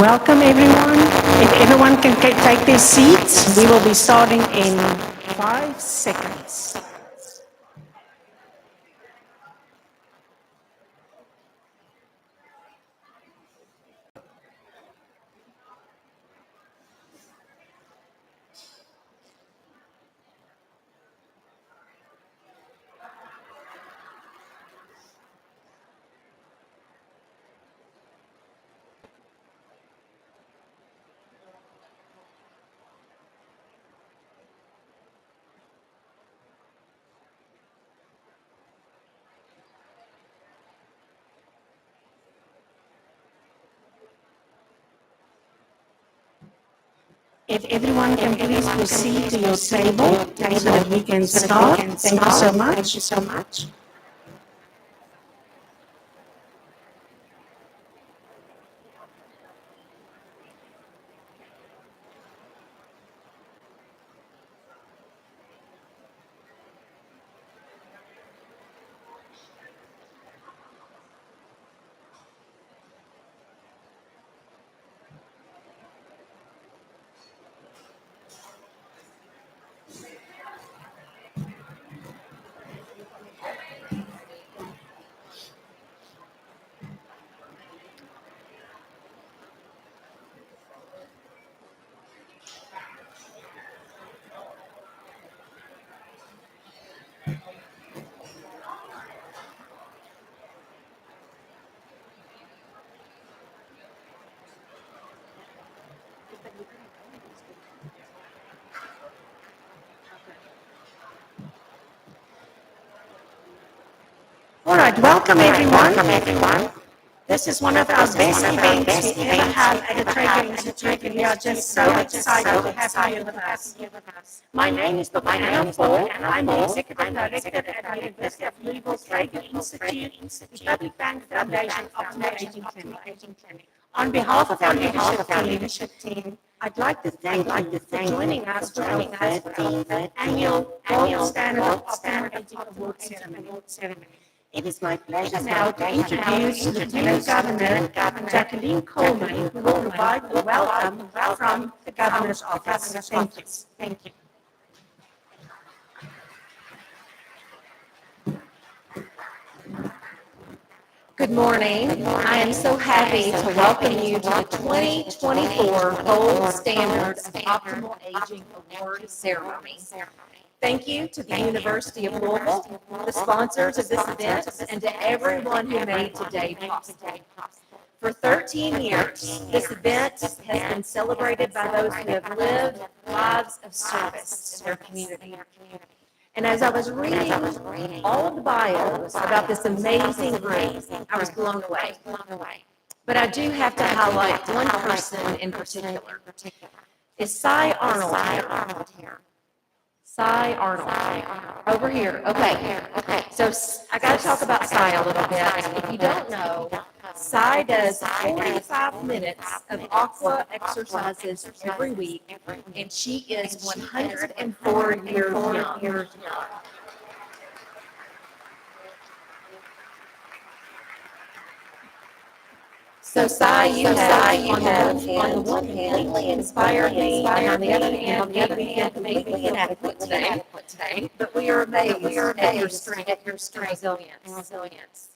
Welcome, everyone. If everyone can take their seats, we will be starting in 5 seconds. If everyone can please proceed to your table so that we can start. Thank you so much. All right, welcome everyone. This is one of our best events we ever have at the Trager Institute, and we are just so excited to have you with us. My name is Dr. Anna Ford, and I'm the Executive Director at the University of Louisville Trager Institute, the Public Bank Foundation of the Aging Clinic. On behalf of our leadership team, I'd like to thank you for joining us for our 13th annual Gold Standard Operating Award Ceremony. It is my pleasure now to introduce Lieutenant Governor Jacqueline Coleman, who will provide the welcome from the Governor's Office. Thank you. Good morning. I am so happy to welcome you to the 2024 Gold Standard of Optimal Aging Award Ceremony. Thank you to the University of Louisville, the sponsors of this event, and to everyone who made today possible. For 13 years, this event has been celebrated by those who have lived lives of service in their community. And as I was reading all of the bios about this amazing group, I was blown away. But I do have to highlight one person in particular. Is Cy Arnold here? Cy Arnold. Over here. Okay. So I got to talk about Cy a little bit. If you don't know, Cy does 45 minutes of aqua exercises every week, and she is 104 years young. So, Cy, you have on the one hand inspired me, and on the other hand, made me inadequate today. But we are amazed at your strength, resilience.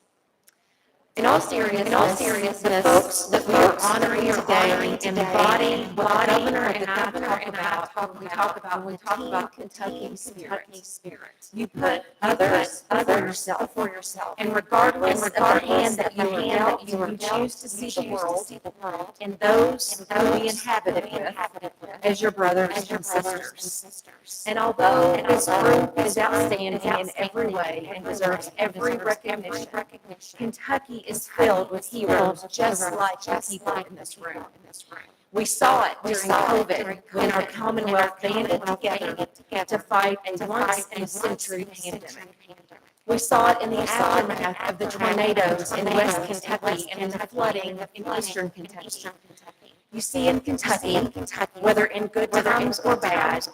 In all seriousness, the folks that we are honoring today embody what the governor and I talk about when we talk about Kentucky spirit. You put others before yourself, and regardless of the hand that you are dealt, you choose to see the world and those who we inhabit it with as your brothers and sisters. And although this group is outstanding in every way and deserves every recognition, Kentucky is filled with heroes just like the people in this room. We saw it during COVID when our Commonwealth banded together to fight a once-in-a-century pandemic. We saw it in the aftermath of the tornadoes in West Kentucky and in the flooding in Eastern Kentucky. You see, in Kentucky, whether in good times or bad,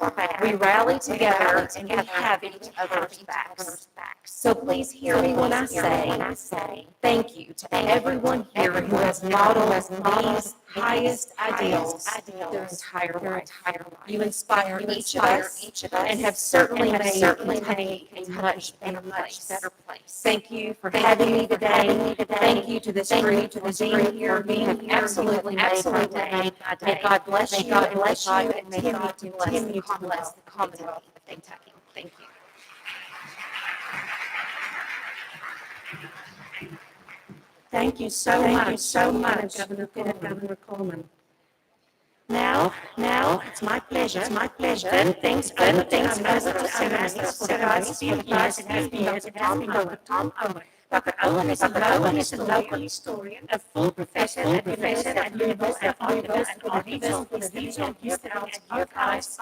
we rally together and we have each other's backs. So please hear me when I say thank you to everyone here who has modeled these highest ideals their entire life. You inspire each of us and have certainly made Kentucky a much better place. Thank you for having me today. Thank you to this group for being absolutely made my day. May God bless you, and may God continue to bless the Commonwealth of Kentucky. Thank you. Thank you so much, Governor Coleman. Now, it's my pleasure. Turn things over to our master for God's speakers and has been Dr. Tom Owen. Dr. Owen is a local historian, a full professor at Louisville, and author of Louisville Youth Archives,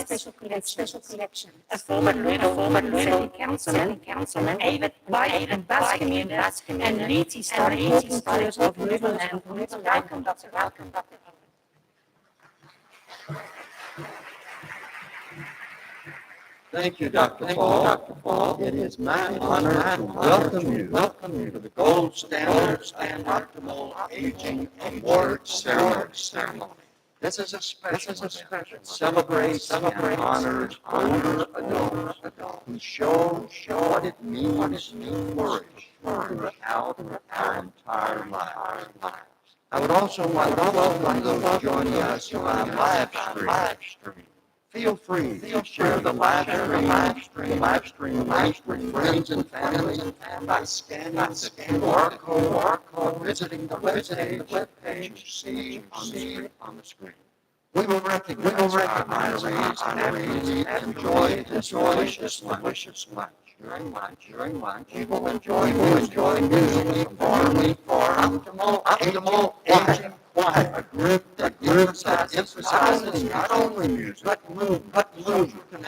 Special Collection. A former Louisville councilman, avid bike and bus commuter, and leads historic walking tours of Louisville and welcome, Dr. Owen. Thank you, Dr. Paul. It is my honor to welcome you to the Gold Standard and Optimal Aging Award Ceremony. This is a special event that celebrates and honors older adults who show what it means to flourish throughout our entire lives. I would also like to welcome those joining us on live stream. Feel free to share the live stream with friends and family by scanning the QR code or visiting the webpage you see on the screen. We will recognize honorees and enjoy this delicious lunch. During lunch, you will enjoy music for optimal aging. A group that emphasizes not only music, but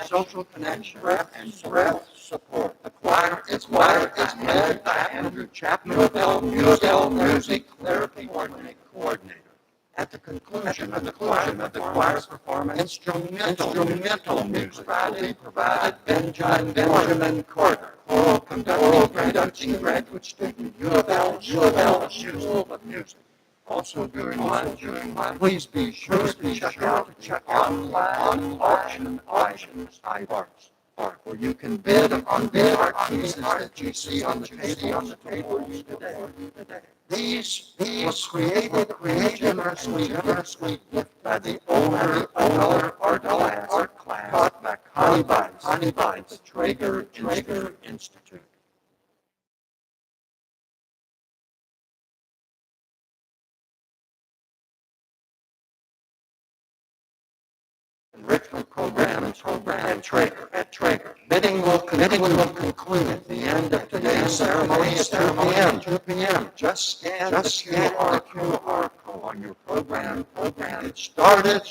social connection and support. The choir is led by Andrew Chapman, Music Therapy Coordinator. performance, instrumental music provided Benjamin Carter, conducting graduate student U of L School of Music. Also during lunch, please be sure to check out online auctions iBars, where you can bid on art pieces that you see on the table today. These were created generously by the owner art class taught by Connie Bites, the Trager Institute. Enrichment program at Trager. Bidding will conclude at the end of today's ceremony at 2 p.m. Just scan the QR code on your program. It started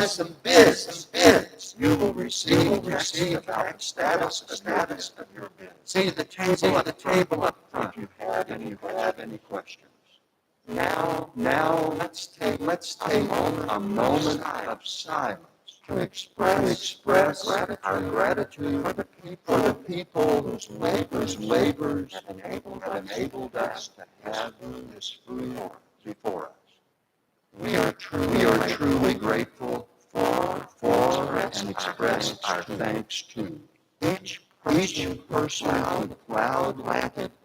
some bids. You will receive a status of your bid. See the table up front if you have any questions. Now let's take a moment of silence to express our gratitude for the people whose labors have enabled us to have this food before us. We are truly grateful for and express our thanks to each person who plowed,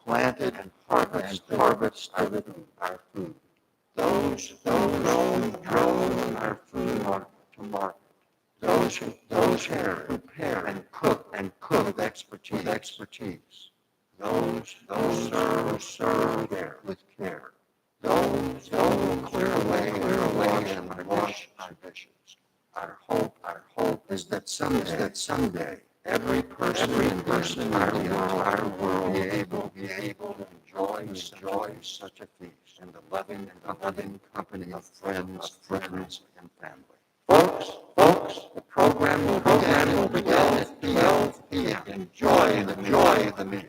planted, and harvested our food. Those drove our food to market. Those who prepare and cook with expertise. Those who serve with care. Those who clear away and wash our dishes. Our hope is that someday every person in our world be able to enjoy such a feast in the loving company of friends and family. Folks, the program will begin at 12 p.m. Enjoy the meal.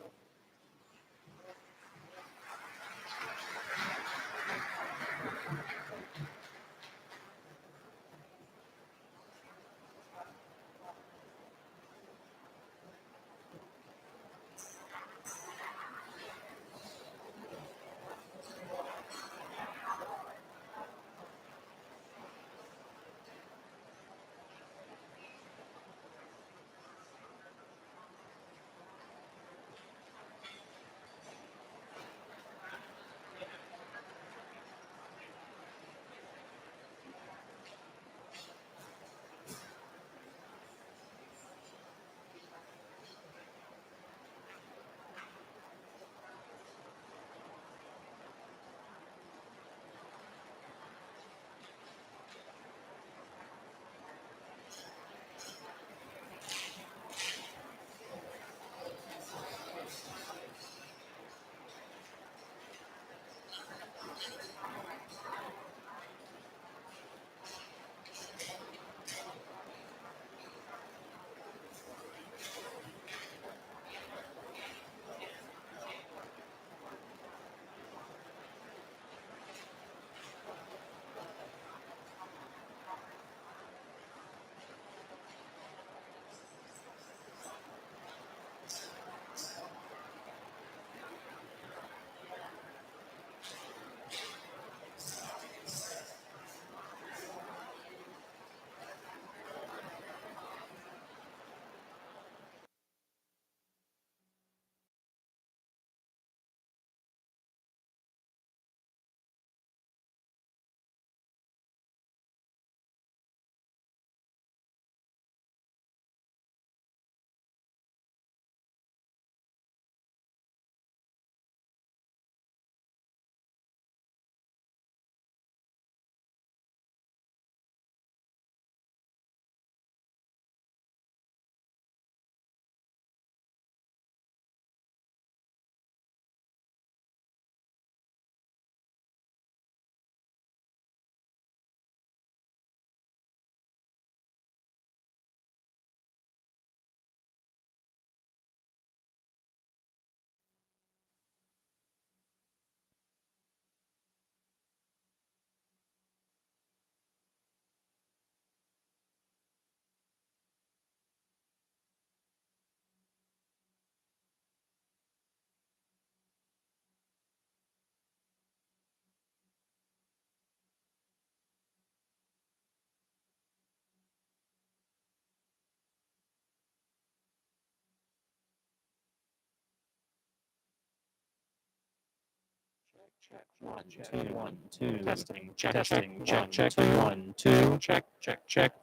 1, 2, 1, 2. Testing, testing, check, check, 1, 2, check, check, check.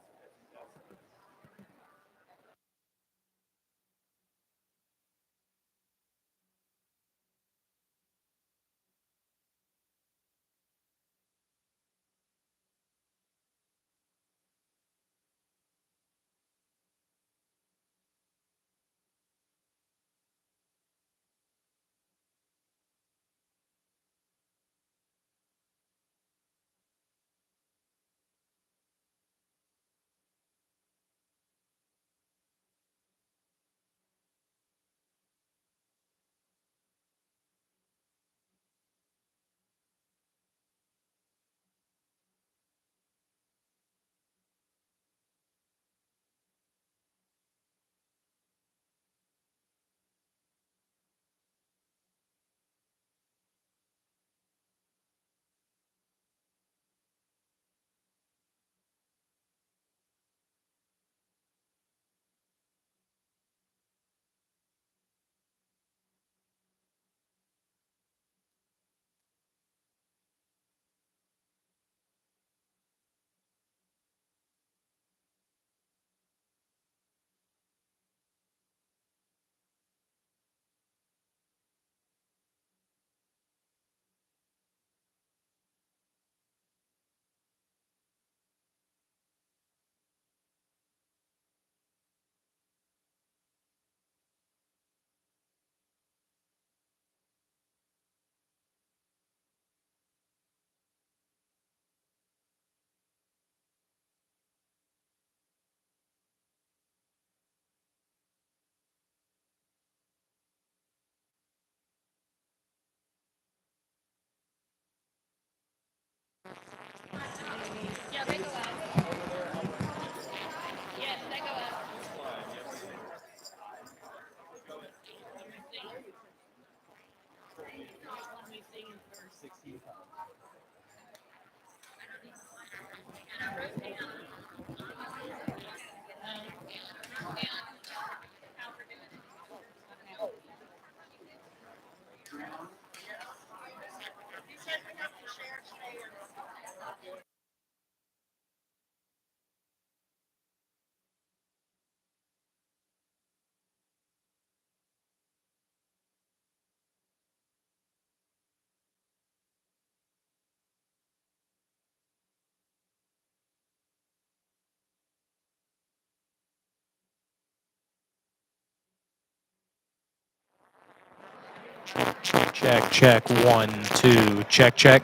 Check, check, 1, 2, check, check.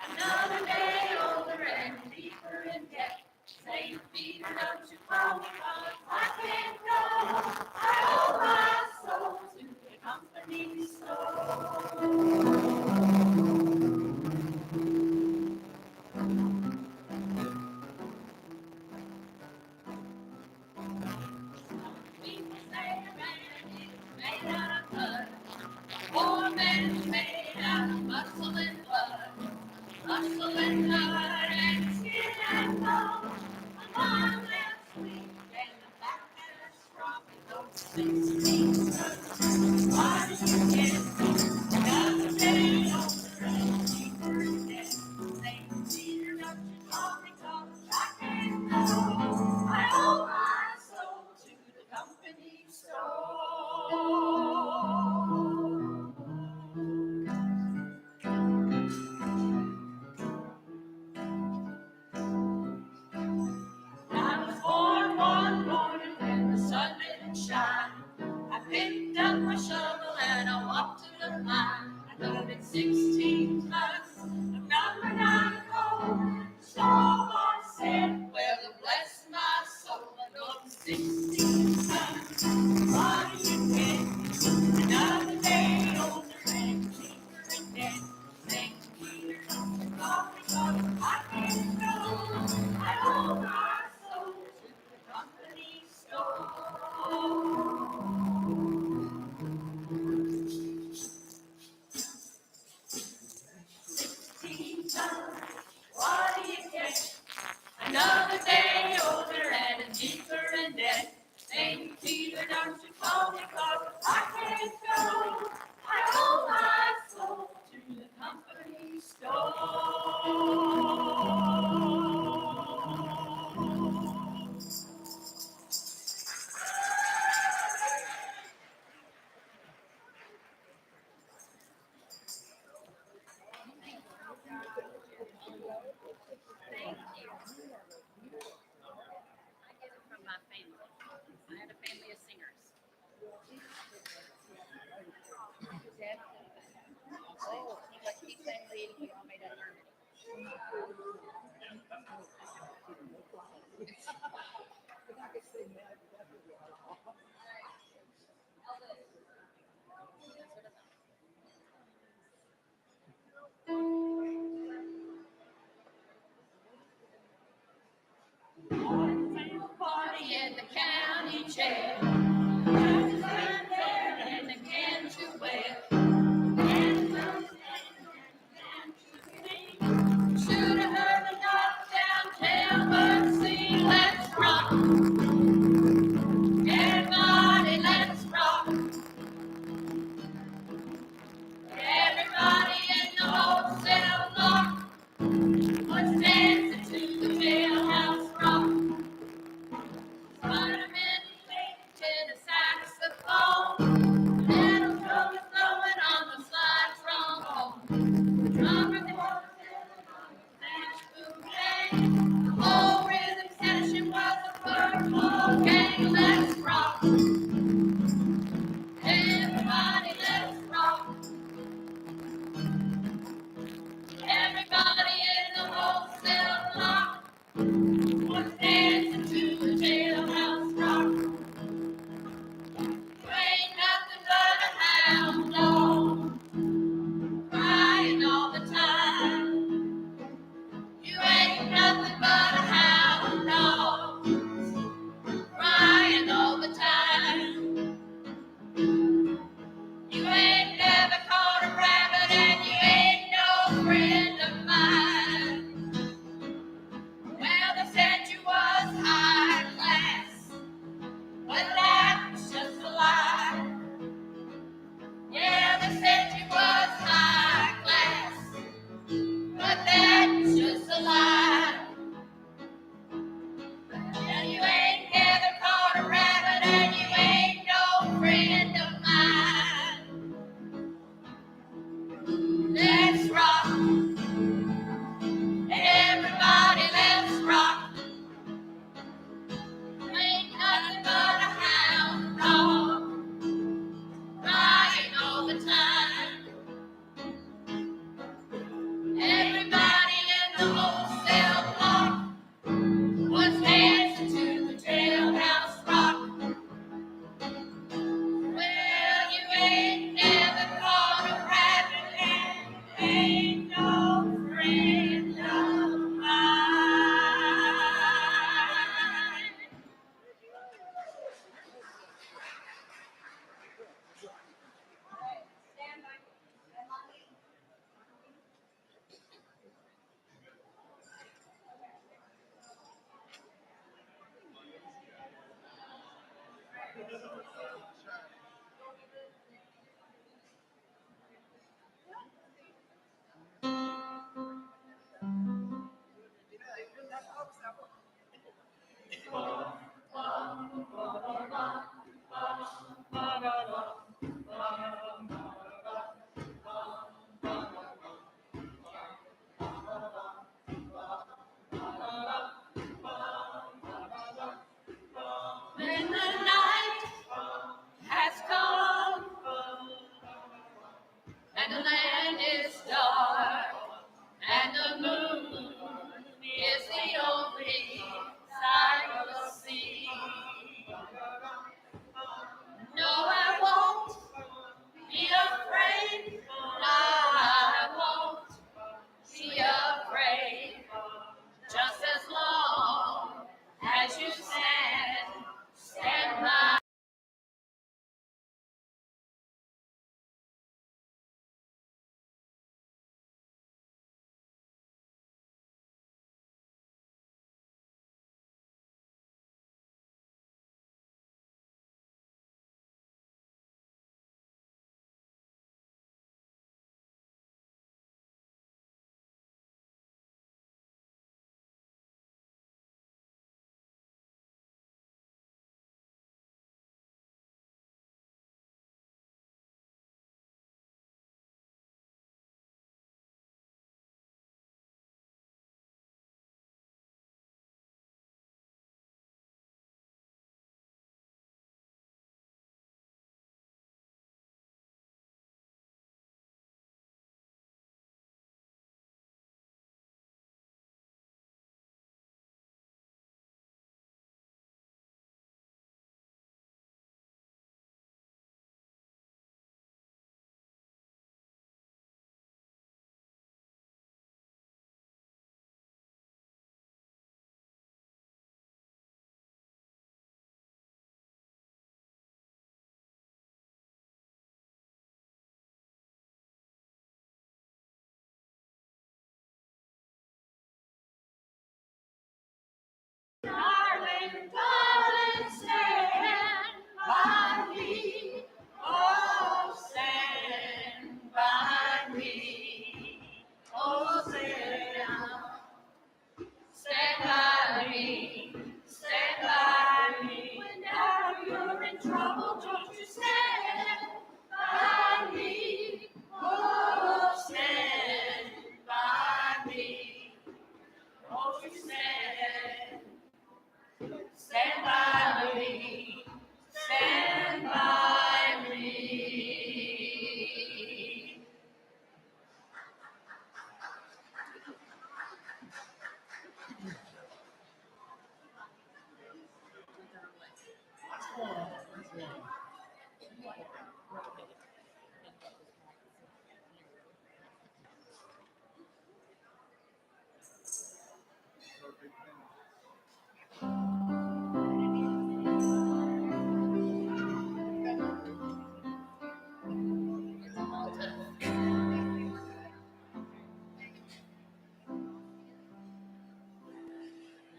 Another day older and deeper in debt.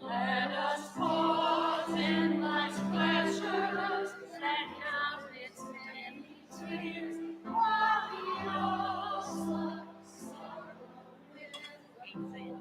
Let us pause in life's pleasures and count its many tears, while we also sorrow with within.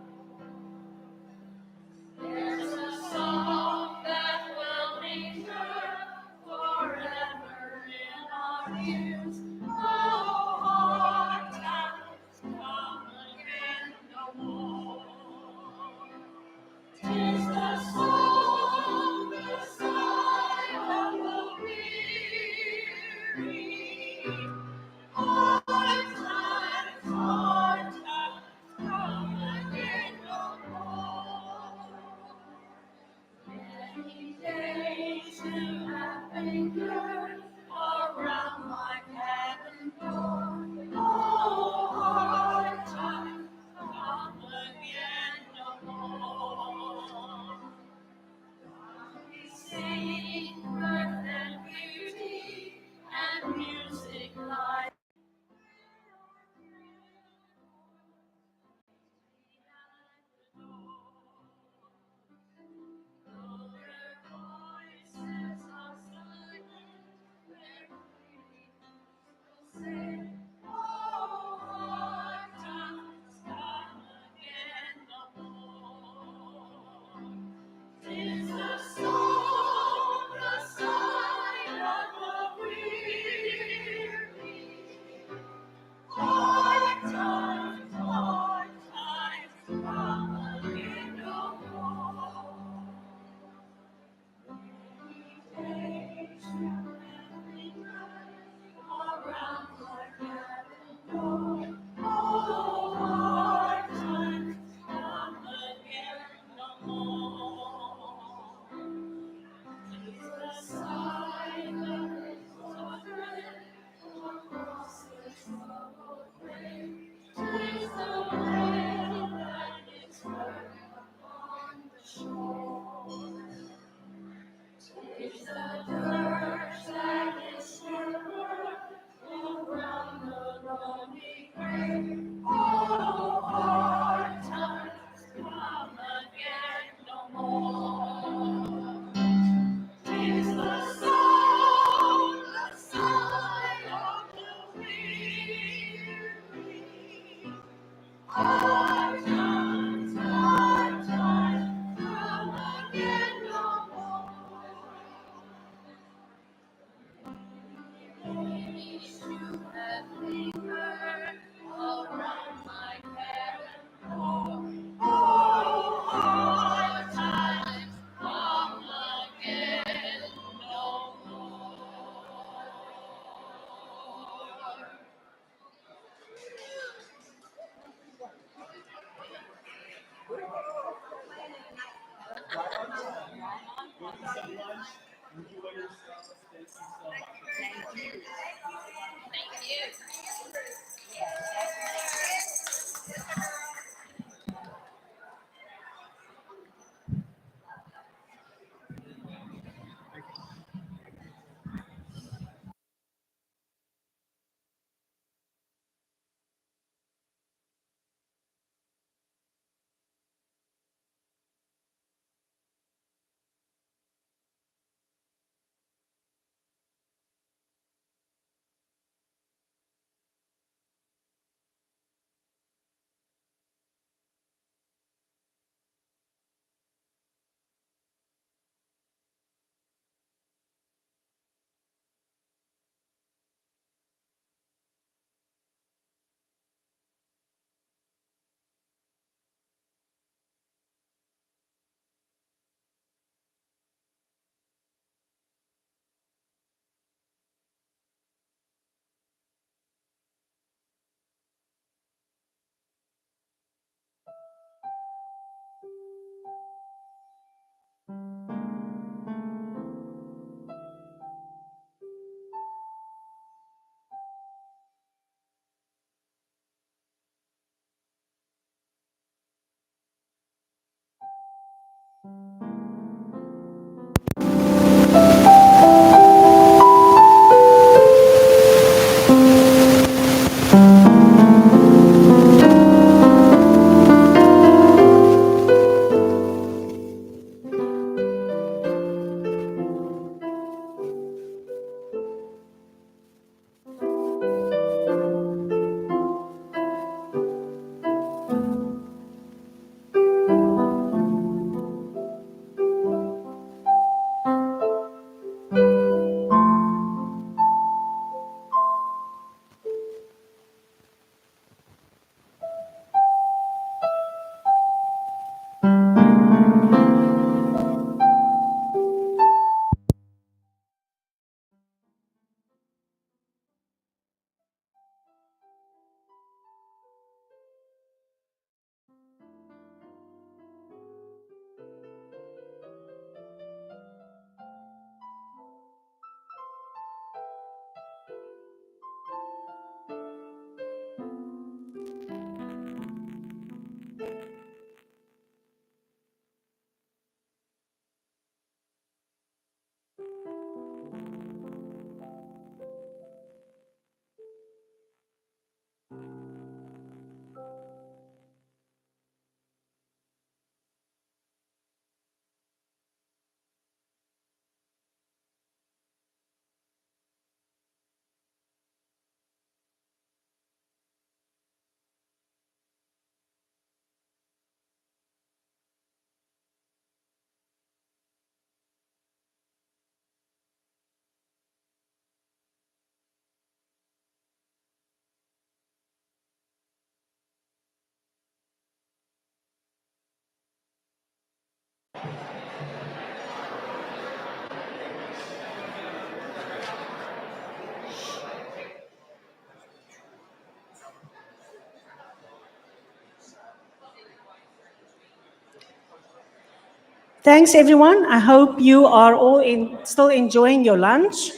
Thanks, everyone. I hope you are all still enjoying your lunch.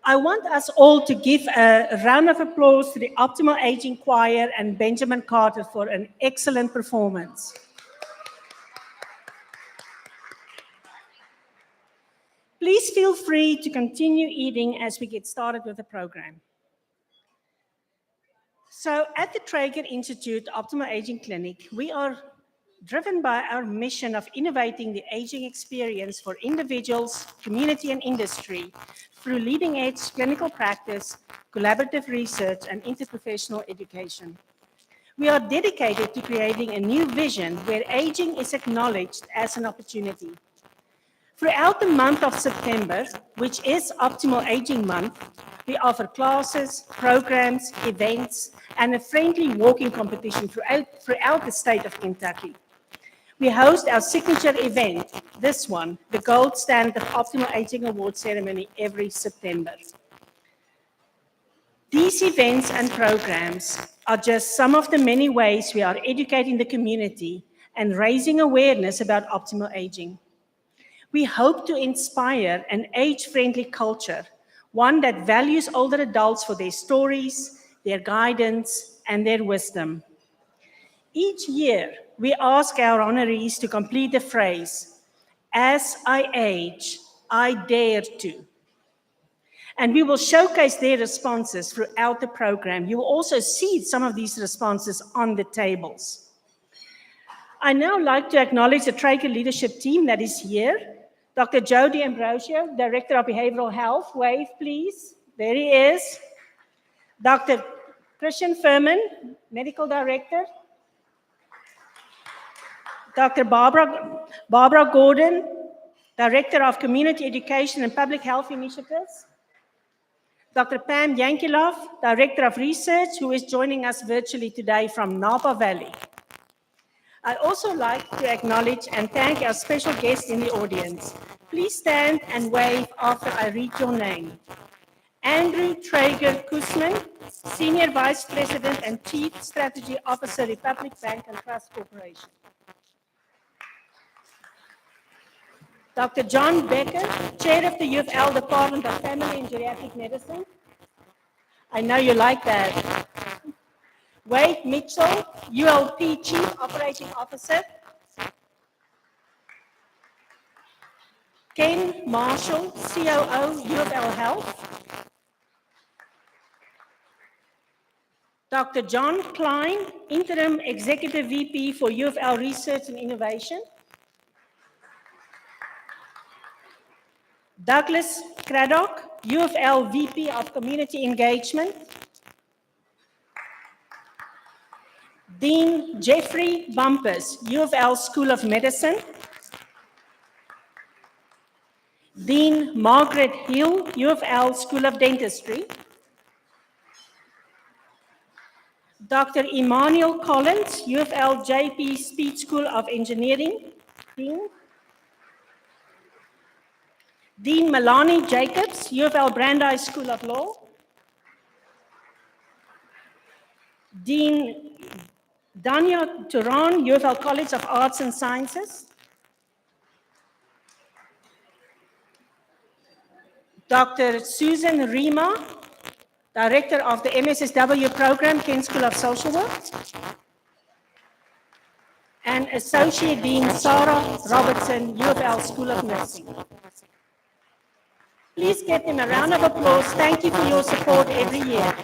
I want us all to give a round of applause to the Optimal Aging Choir and Benjamin Carter for an excellent performance. Please feel free to continue eating as we get started with the program. So at the Trager Institute Optimal Aging Clinic, we are driven by our mission of innovating the aging experience for individuals, community, and industry through leading-edge clinical practice, collaborative research, and interprofessional education. We are dedicated to creating a new vision where aging is acknowledged as an opportunity. Throughout the month of September, which is Optimal Aging Month, we offer classes, programs, events, and a friendly walking competition throughout the state of Kentucky. We host our signature event, this one, the Gold Standard Optimal Aging Award ceremony every September. These events and programs are just some of the many ways we are educating the community and raising awareness about optimal aging. We hope to inspire an age-friendly culture, one that values older adults for their stories, their guidance, and their wisdom. Each year, we ask our honorees to complete the phrase, "As I age, I dare to." And we will showcase their responses throughout the program. You will also see some of these responses on the tables. I now like to acknowledge the Trager leadership team that is here. Dr. Jody Ambrosio, Director of Behavioral Health. Wave, please. There he is. Dr. Christian Furman, Medical Director. Dr. Barbara Gordon, Director of Community Education and Public Health Initiatives. Dr. Pam Yankilov, Director of Research, who is joining us virtually today from Napa Valley. I'd also like to acknowledge and thank our special guests in the audience. Please stand and wave after I read your name. Andrew Trager Kuzman, Senior Vice President and Chief Strategy Officer, Republic Bank and Trust Corporation. Dr. John Becker, Chair of the U of L Department of Family and Geriatric Medicine. I know you like that. Wade Mitchell, ULP Chief Operating Officer. Ken Marshall, COO, U of L Health. Dr. John Klein, Interim Executive VP for U of L Research and Innovation. Douglas Craddock, U of L VP of Community Engagement. Dean Jeffrey Bumpus, U of L School of Medicine. Dean Margaret Hill, U of L School of Dentistry. Dr. Emmanuel Collins, U of L JP Speed School of Engineering. Dean Melanie Jacobs, U of L Brandeis School of Law. Dean Dania Turan, U of L College of Arts and Sciences. Dr. Susan Rima, Director of the MSSW program, Kent School of Social Work. And Associate Dean Sarah Robertson, U of L School of Nursing. Please give them a round of applause. Thank you for your support every year.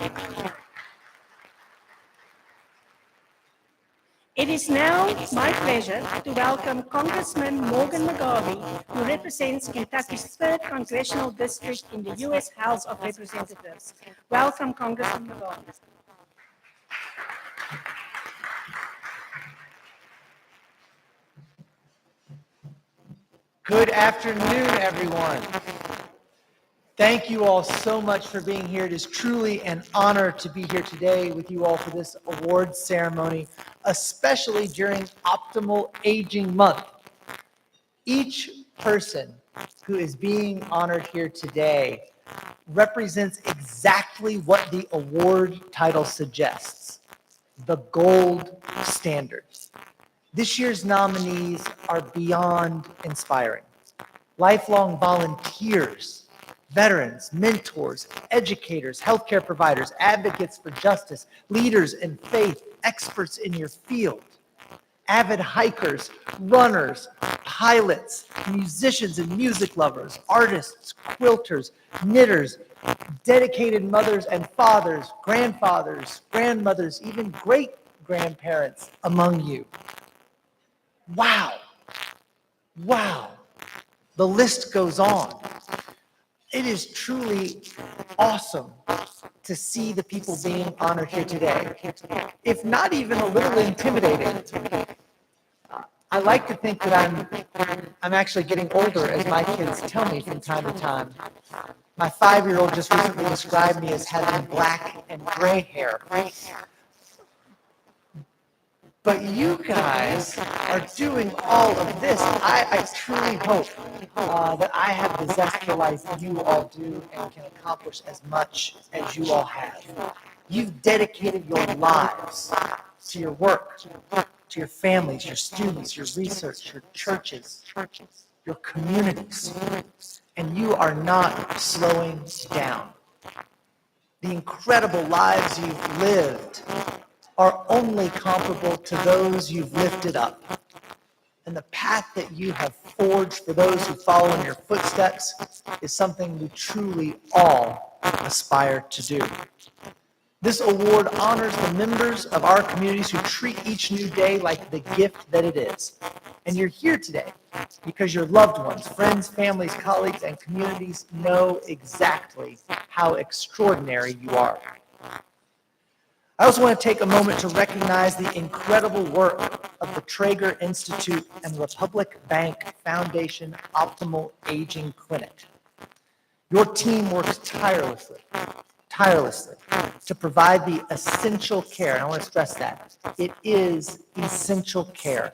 It is now my pleasure to welcome Congressman Morgan McGarvey, who represents Kentucky's 3rd Congressional District in the U.S. House of Representatives. Welcome, Congressman McGarvey. Good afternoon, everyone. Thank you all so much for being here. It is truly an honor to be here today with you all for this awards ceremony, especially during Optimal Aging Month. Each person who is being honored here today represents exactly what the award title suggests, the gold standard. This year's nominees are beyond inspiring. Lifelong volunteers, veterans, mentors, educators, healthcare providers, advocates for justice, leaders in faith, experts in your field, avid hikers, runners, pilots, musicians and music lovers, artists, quilters, knitters, dedicated mothers and fathers, grandfathers, grandmothers, even great-grandparents among you. Wow. Wow. The list goes on. It is truly awesome to see the people being honored here today. If not even a little intimidating. I like to think that I'm actually getting older, as my kids tell me from time to time. My 5-year-old just recently described me as having black and gray hair. But you guys are doing all of this. I truly hope that I have the zest for life you all do and can accomplish as much as you all have. You've dedicated your lives to your work, to your families, your students, your research, your churches, your communities, and you are not slowing down. The incredible lives you've lived are only comparable to those you've lifted up. And the path that you have forged for those who follow in your footsteps is something we truly all aspire to do. This award honors the members of our communities who treat each new day like the gift that it is. And you're here today because your loved ones, friends, families, colleagues, and communities know exactly how extraordinary you are. I also want to take a moment to recognize the incredible work of the Trager Institute and Republic Bank Foundation Optimal Aging Clinic. Your team works tirelessly to provide the essential care, and I want to stress that. It is essential care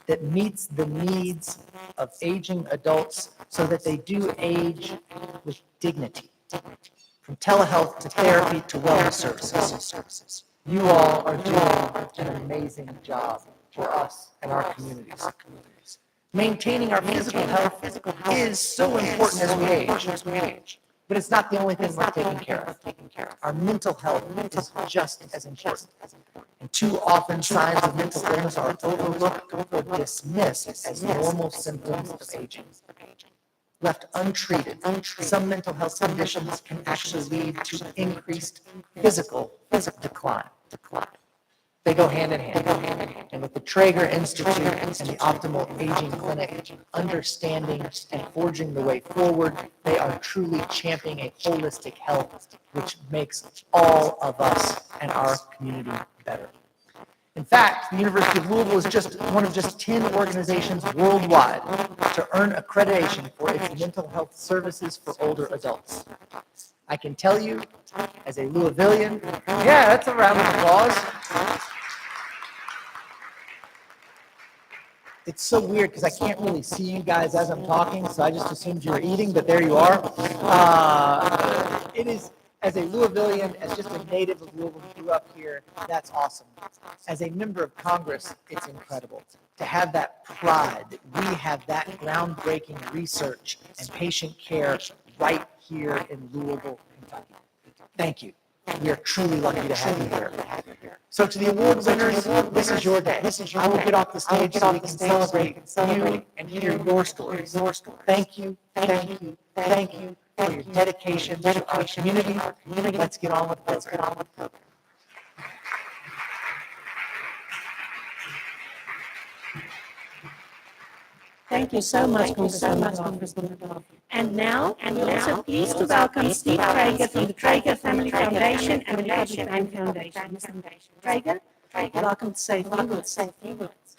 that meets the needs of aging adults so that they do age with dignity. From telehealth to therapy to wellness services. You all are doing an amazing job for us and our communities. Maintaining our physical health is so important as we age, but it's not the only thing we're taking care of. Our mental health is just as important. And too often, signs of mental illness are overlooked or dismissed as normal symptoms of aging. Left untreated, some mental health conditions can actually lead to increased physical decline. They go hand in hand. And with the Trager Institute and the Optimal Aging Clinic understanding and forging the way forward, they are truly championing a holistic health, which makes all of us and our community better. In fact, the University of Louisville is just one of just 10 organizations worldwide to earn accreditation for its mental health services for older adults. I can tell you, as a Louisvillian, yeah, that's a round of applause. It's so weird because I can't really see you guys as I'm talking, so I just assumed you were eating, but there you are. It is, as a Louisvillian, as just a native of Louisville who grew up here, that's awesome. As a member of Congress, it's incredible to have that pride that we have that groundbreaking research and patient care right here in Louisville, Kentucky. Thank you. We are truly lucky to have you here. So to the award winners, this is your day. I will get off the stage so we can celebrate you and hear your stories. Thank you for your dedication to our community. Let's get on with the program. Thank you so much, Congresswoman. And now, we're also pleased to welcome Steve Trager from the Trager Family Foundation and the Republic Bank Foundation. Trager, welcome to say a few words.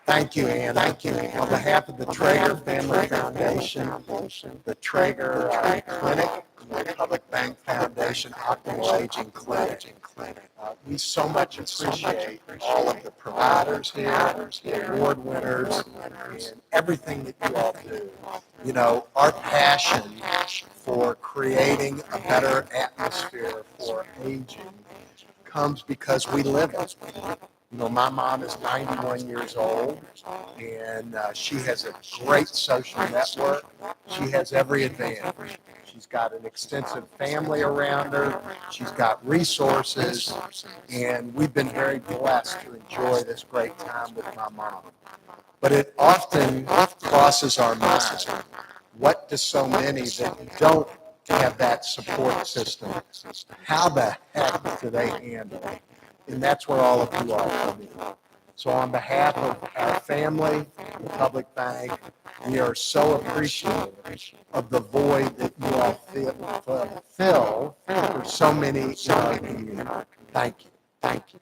Thank you, Ann. On behalf of the Trager Family Foundation, the Trager Clinic, the Public Bank Foundation Optimal Aging Clinic. We so much appreciate all of the providers here, the award winners, and everything that you all do. You know, our passion for creating a better atmosphere for aging comes because we live it. You know, my mom is 91 years old, and she has a great social network. She has every advantage. She's got an extensive family around her. She's got resources, and we've been very blessed to enjoy this great time with my mom. But it often crosses our mind. What do so many that don't have that support system, how the heck do they handle it? And that's where all of you all come in. So on behalf of our family, the Public Bank, we are so appreciative of the void that you all fill for so many in our community. Thank you. Thank you.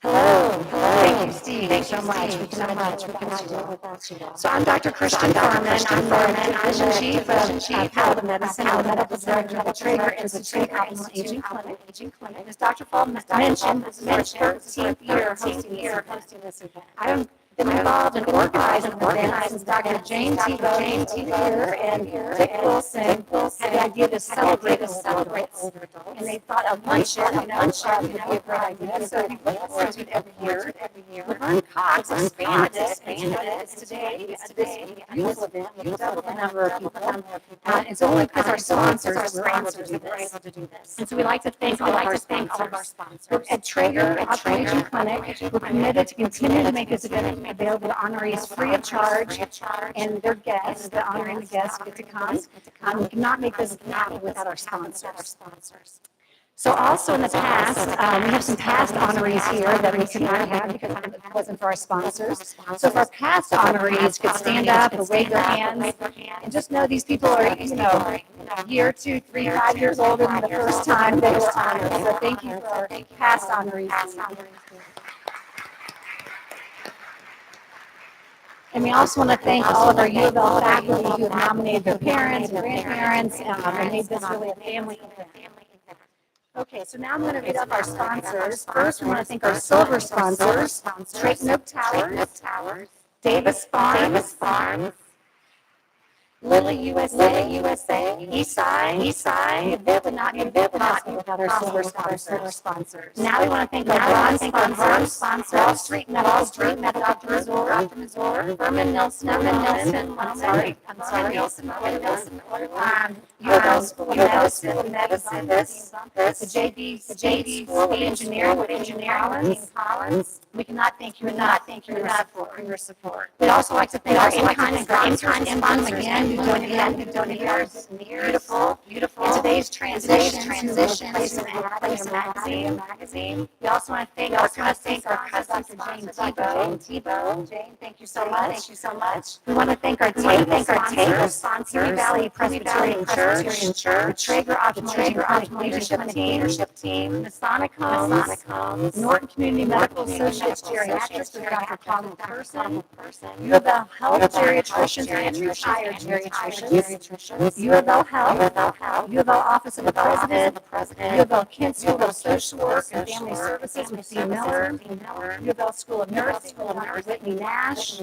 Hello. Thank you, Steve. Thank you so much. We cannot do it without you. So I'm Dr. Christian Furman. I'm the Division Chief of Palliative Medicine and Medical Director of the Trager Institute Optimal Aging Clinic. As Dr. Fulton mentioned, this is our 13th year hosting this event. I've been involved in organizing events since Dr. Jane Tebow here and Dick Wilson had the idea to celebrate older adults. And they thought a luncheon, would be a great idea. So we look forward to it every year. Laverne Cox expanded it today. This beautiful event with double the number of people. It's only because our sponsors were able to do this. And so we like to thank all of our sponsors. At Trager Optimal Aging Clinic, we're committed to continue to make this event available to honorees free of charge, and their guests, the honorary guests, get to come. We cannot make this happen without our sponsors. So also in the past, we have some past honorees here that we could not have because it wasn't for our sponsors. So if our past honorees could stand up or wave their hands, and just know these people are, a year, 2, 3, 5 years older than the first time they were honored. So thank you for our past honorees. And we also want to thank all of our U of L faculty who have nominated their parents and grandparents and made this really a family event. Okay, so now I'm going to read up our sponsors. First, we want to thank our silver sponsors, Drayton Oak Towers, Davis Farms, Lilly USA, Eastside, Viv, not without our silver sponsors. Now we want to thank our bronze sponsors, Wall Street Medical Resort, Furman Nilsen, U of L School of Medicine, the JD School of Engineering, Collins. We cannot thank you enough for your support. We'd also like to thank our in-kind sponsors again, who donated our beautiful, in today's transition place in magazine. We also want to thank our cousin, Jane Tebow. Jane, thank you so much. We want to thank our table sponsors, Valley Presbyterian Church, the Trager Optimal Leadership Team, Masonic Homes, Norton Community Medical Associates Geriatrics with Dr. Paul McPherson, U of L Health Geriatricians and Retired Geriatricians, U of L Health, U of L Office of the President, U of L Kent School of Social Work and Family Services with Steve Miller, U of L School of Nursing with Dr. Whitney Nash.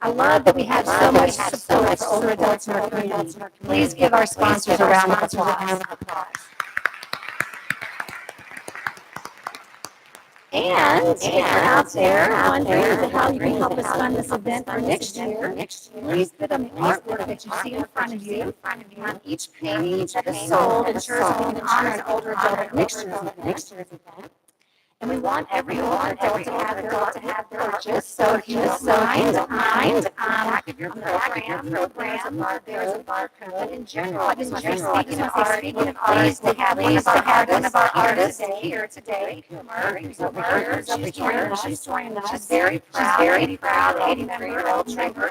I love that we have so much support for older adults in our community. Please give our sponsors a round of applause. And if you're out there wondering how you can help us fund this event for next year, please put on the artwork that you see in front of you. On each page that is sold ensures that we can honor an older adult at next year's event. And we want every older adult to have their purchase. So if you mind, back of your program, there's a barcode. In general, I just want to say, speaking of artists, we have one of our artists here today, who's over here. She's joining us. She's very proud, 83-year-old Trager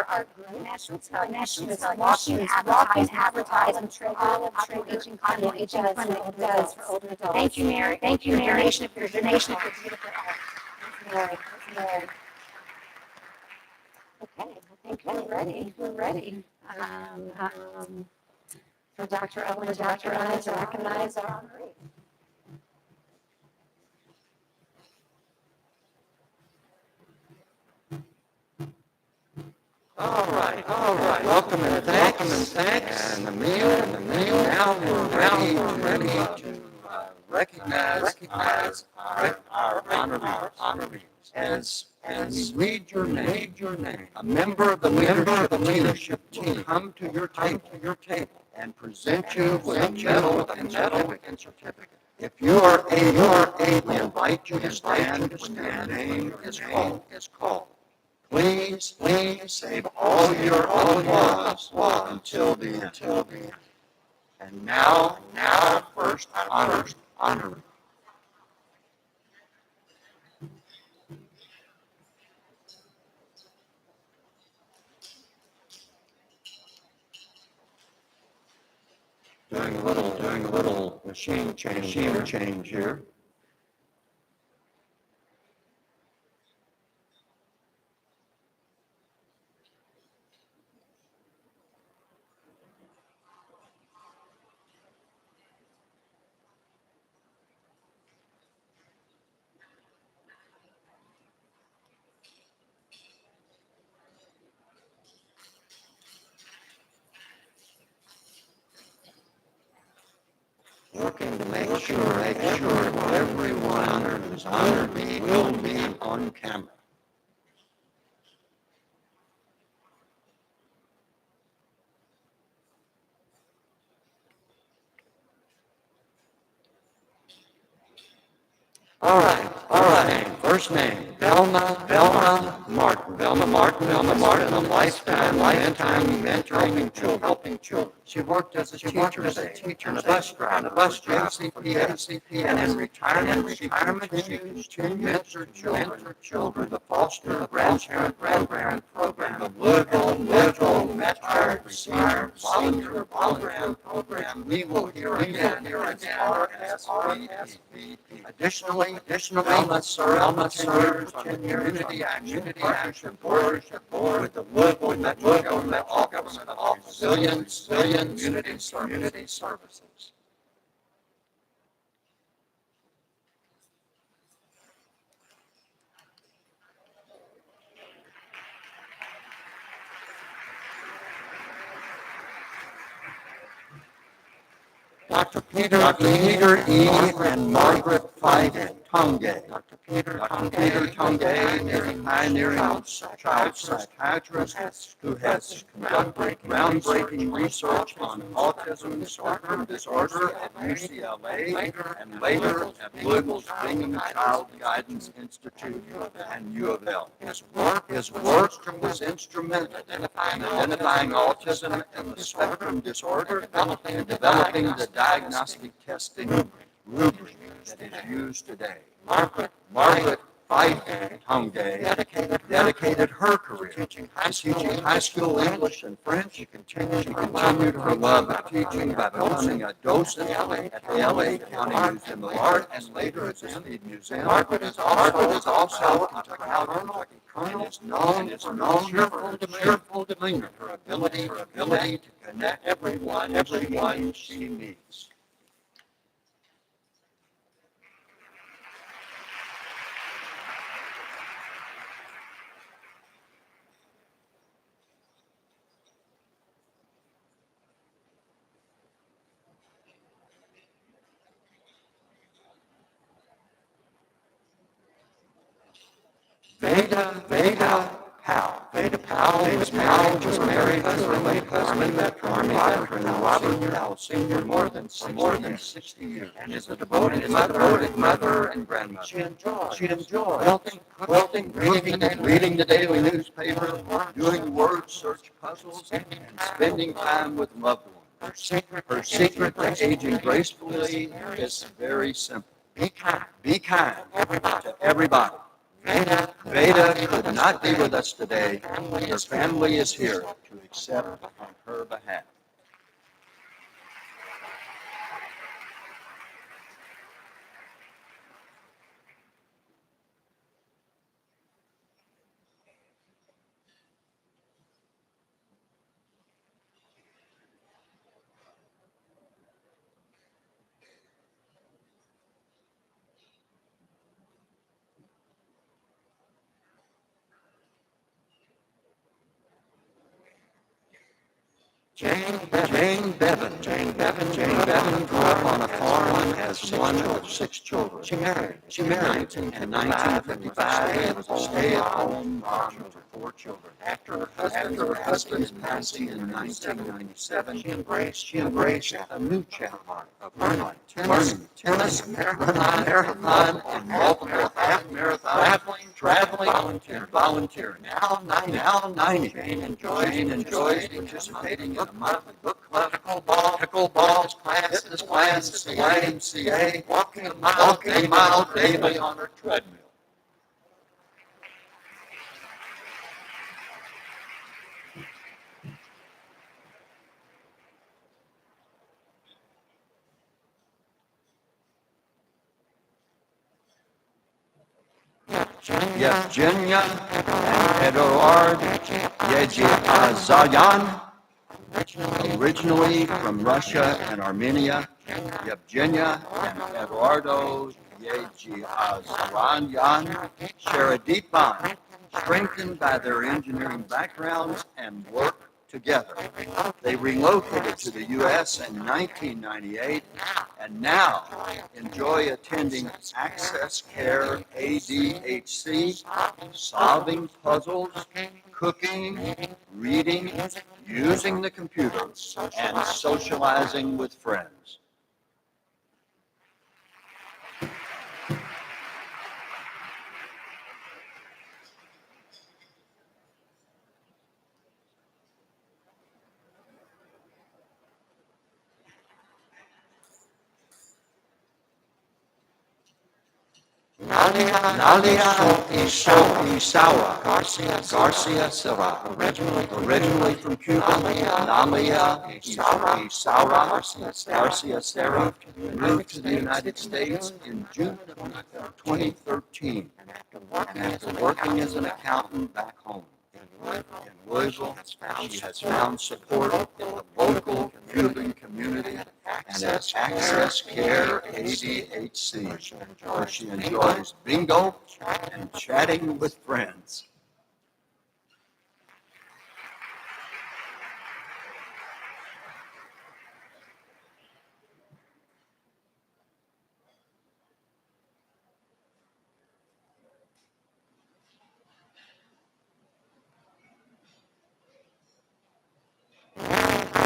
Art Group. National Television is walking advertising Trager Optimal Aging Clinic does for older adults. Thank you, Mary. Thank you, Mary. your donation for beautiful art. Lord, Lord. Okay, I think we're ready. We're ready. For Dr. Owen to recognize our honoree. All right. Welcome and thanks. And the meal. Now we're ready to recognize our honorees. As we read your name, a member of the leadership team come to your table and present you with a medal and certificate. If you are able, we invite you to stand when your name is called. Please save all your applause until the end. And now, first honor. Doing a little machine change here. Working to make sure everyone who's honored will be on camera. All right. First name, Velma Martin. Velma Martin, a lifetime mentoring children, helping children. She worked as a teacher and a bus driver, MCPA, and in retirement she continues to mentor children, the foster grandparent program, the Louisville Metro volunteer program. We will hear again as RSVP. Additionally, Velma served for 10 years Community Action Board with the Louisville Metro Government Office of Resilience Community Services. Dr. Peter E. and Margaret Feige Tongay. Dr. Peter Tongay is a pioneering child psychiatrist who has conducted groundbreaking research on autism disorder at UCLA and later at Louisville's Bingham Child Guidance Institute and U of L. His work was instrumental in identifying autism and the spectrum disorder and developing the diagnostic testing rubric that is used today. Margaret Feige Tongay dedicated her career to teaching high school English and French. She continued her love of teaching by becoming a docent at the LA County Museum of Art and later at the State Museum. Margaret is also a Kentucky Colonel and is known for cheerful demeanor, her ability to connect everyone she meets. Veda Powell was married to her late husband, Robert Powell Sr. more than 60 years, and is a devoted mother and grandmother. She enjoys quilting, reading the daily newspaper, doing word search puzzles, and spending time with loved ones. Her secret to aging gracefully is very simple. Be kind to everybody. Veda could not be with us today. Her family is here to accept on her behalf. Jane Bevan grew up on a farm as one of 6 children. She married in 1955 and was a stay-at-home mom for 4 children. After her husband's passing in 1997, she embraced a new chapter of her life, tennis, marathon, and multiple half marathons, traveling, and volunteering. Now 90. Jane enjoys participating in a monthly book club, pickleball fitness classes, the YMCA, walking a mile daily on her treadmill. Yevgenia and Eduard Yejiazayan, originally from Russia and Armenia, Yevgenia and Eduardo Yejiazayan share a deep bond, strengthened by their engineering backgrounds and work together. They relocated to the U.S. in 1998 and now enjoy attending Access Care ADHC, solving puzzles, cooking, reading, using the computer, and socializing with friends. Nalia Isawa Garcia Silva, originally from Cuba, Nalia Isawa Garcia Serra moved to the United States in June of 2013, and after working as an accountant back home in Louisville, she has found support in the local Cuban community and at Access Care ADHC, where she enjoys bingo and chatting with friends.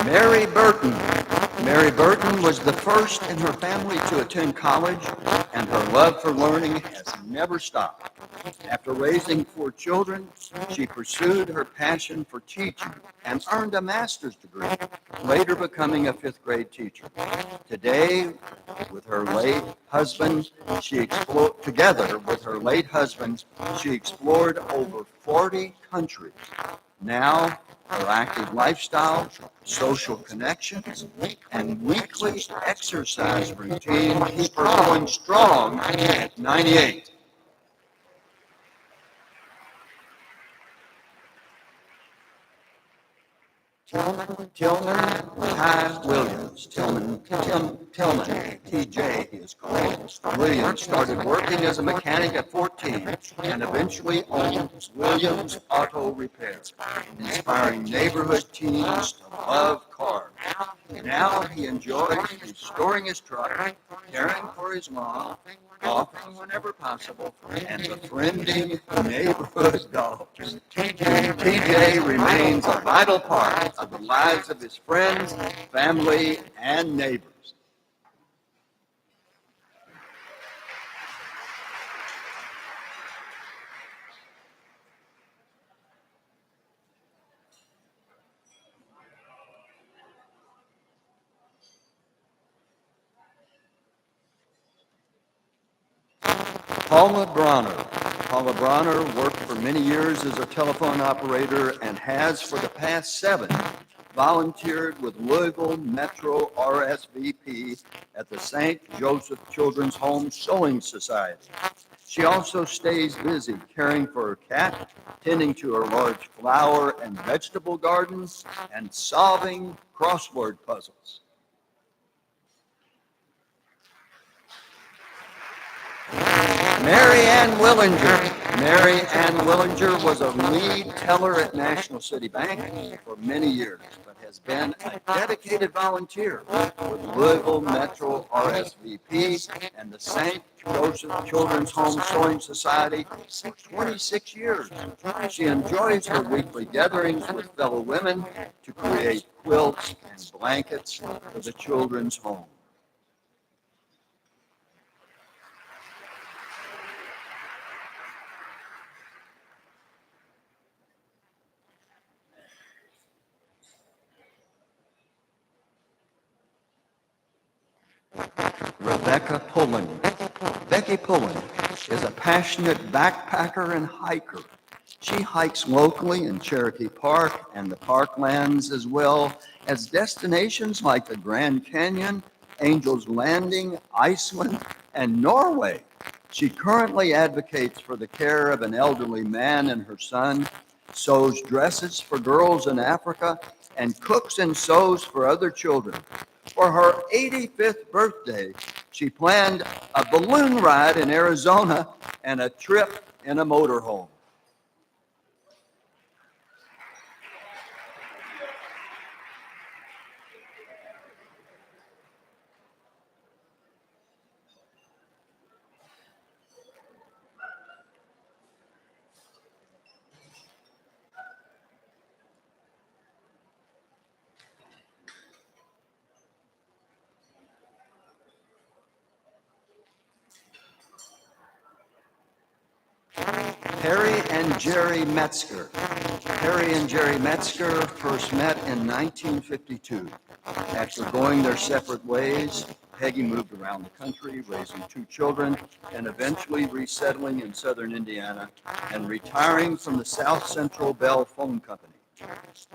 Mary Burton was the first in her family to attend college, and her love for learning has never stopped. After raising 4 children, she pursued her passion for teaching and earned a master's degree, later becoming a 5th grade teacher. Today, with her late husband, she explored over 40 countries. Now, her active lifestyle, social connections, and weekly exercise routine keep her going strong at 98. Tillman Ty Williams, Tillman, TJ he is called. Williams started working as a mechanic at 14 and eventually owned Williams Auto Repair, inspiring neighborhood teens to love cars. Now he enjoys restoring his truck, caring for his mom, golfing whenever possible, and befriending neighborhood dogs. TJ remains a vital part of the lives of his friends, family, and neighbors. Paula Bronner worked for many years as a telephone operator and has, for the past 7, volunteered with Louisville Metro RSVP at the St. Joseph Children's Home Sewing Society. She also stays busy caring for her cat, tending to her large flower and vegetable gardens, and solving crossword puzzles. Mary Ann Willinger Mary Ann Willinger was a lead teller at National City Bank for many years, but has been a dedicated volunteer with Louisville Metro RSVP and the St. Joseph Children's Home Sewing Society for 26 years. She enjoys her weekly gatherings with fellow women to create quilts and blankets for the children's home. Rebecca Pullen. Becky Pullen is a passionate backpacker and hiker. She hikes locally in Cherokee Park and the parklands, as well as destinations like the Grand Canyon, Angel's Landing, Iceland, and Norway. She currently advocates for the care of an elderly man and her son, sews dresses for girls in Africa, and cooks and sews for other children. For her 85th birthday, she planned a balloon ride in Arizona and a trip in a motorhome. Harry and Jerry Metzger. Harry and Jerry Metzger first met in 1952. After going their separate ways, Peggy moved around the country, raising 2 children, and eventually resettling in southern Indiana and retiring from the South Central Bell Phone Company.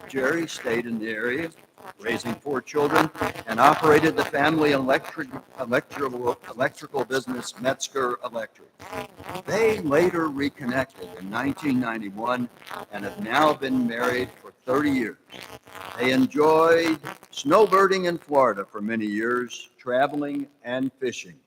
Jerry stayed in the area, raising 4 children, and operated the family electrical business Metzger Electric. They later reconnected in 1991 and have now been married for 30 years. They enjoyed snowbirding in Florida for many years, traveling and fishing.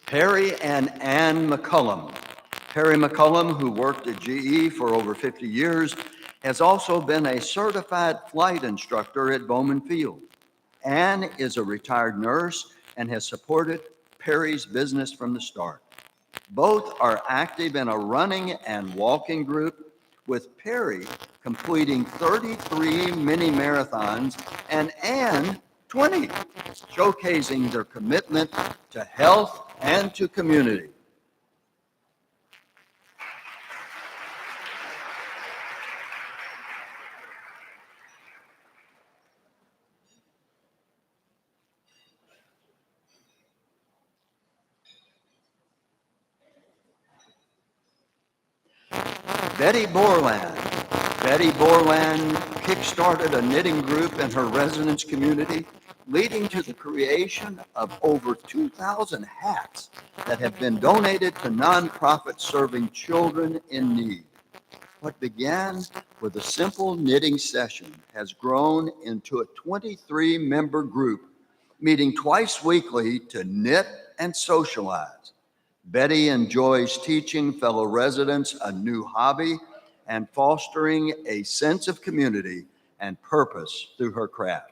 Perry and Ann McCullum. Perry McCullum, who worked at GE for over 50 years, has also been a certified flight instructor at Bowman Field. Ann is a retired nurse and has supported Perry's business from the start. Both are active in a running and walking group, with Perry completing 33 mini marathons and Ann 20, showcasing their commitment to health and to community. Betty Borland. Betty Borland kickstarted a knitting group in her residence community, leading to the creation of over 2,000 hats that have been donated to nonprofits serving children in need. What began with a simple knitting session has grown into a 23-member group, meeting twice weekly to knit and socialize. Betty enjoys teaching fellow residents a new hobby and fostering a sense of community and purpose through her craft.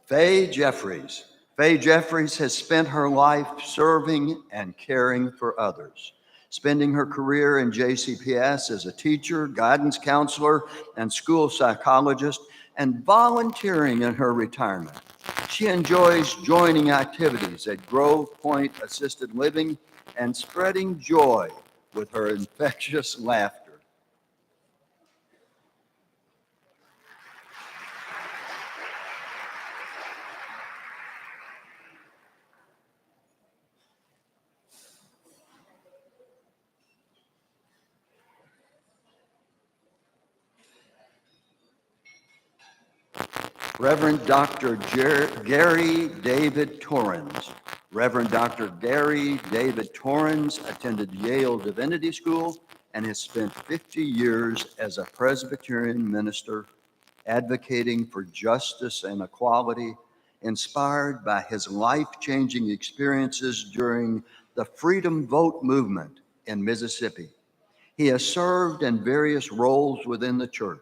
Faye Jeffries. Faye Jeffries has spent her life serving and caring for others, spending her career in JCPS as a teacher, guidance counselor, and school psychologist, and volunteering in her retirement. She enjoys joining activities at Grove Point Assisted Living and spreading joy with her infectious laughter. Reverend Dr. Gary David Torrens. Reverend Dr. Gary David Torrens attended Yale Divinity School and has spent 50 years as a Presbyterian minister advocating for justice and equality, inspired by his life-changing experiences during the Freedom Vote movement in Mississippi. He has served in various roles within the church,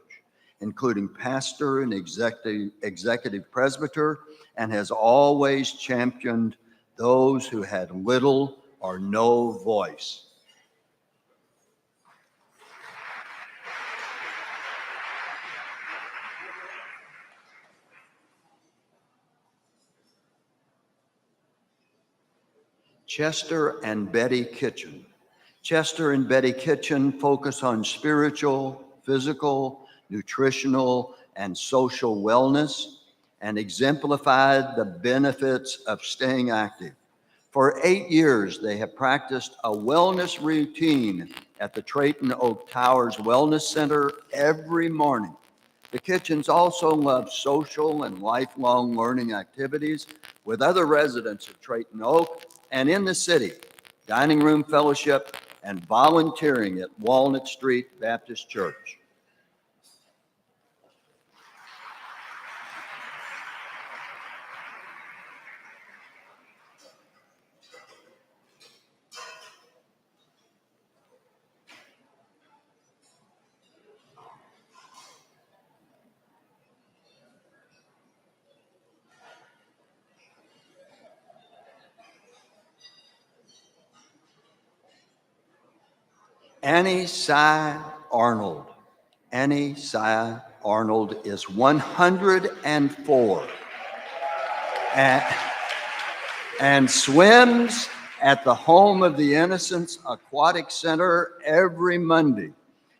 including pastor and executive presbyter, and has always championed those who had little or no voice. Chester and Betty Kitchen. Chester and Betty Kitchen focus on spiritual, physical, nutritional, and social wellness and exemplified the benefits of staying active. For 8 years, they have practiced a wellness routine at the Trayton Oak Towers Wellness Center every morning. The Kitchens also love social and lifelong learning activities with other residents of Trayton Oak and in the city, dining room fellowship, and volunteering at Walnut Street Baptist Church. Annie Cy Arnold. Annie Cy Arnold is 104 and swims at the Home of the Innocents Aquatic Center every Monday,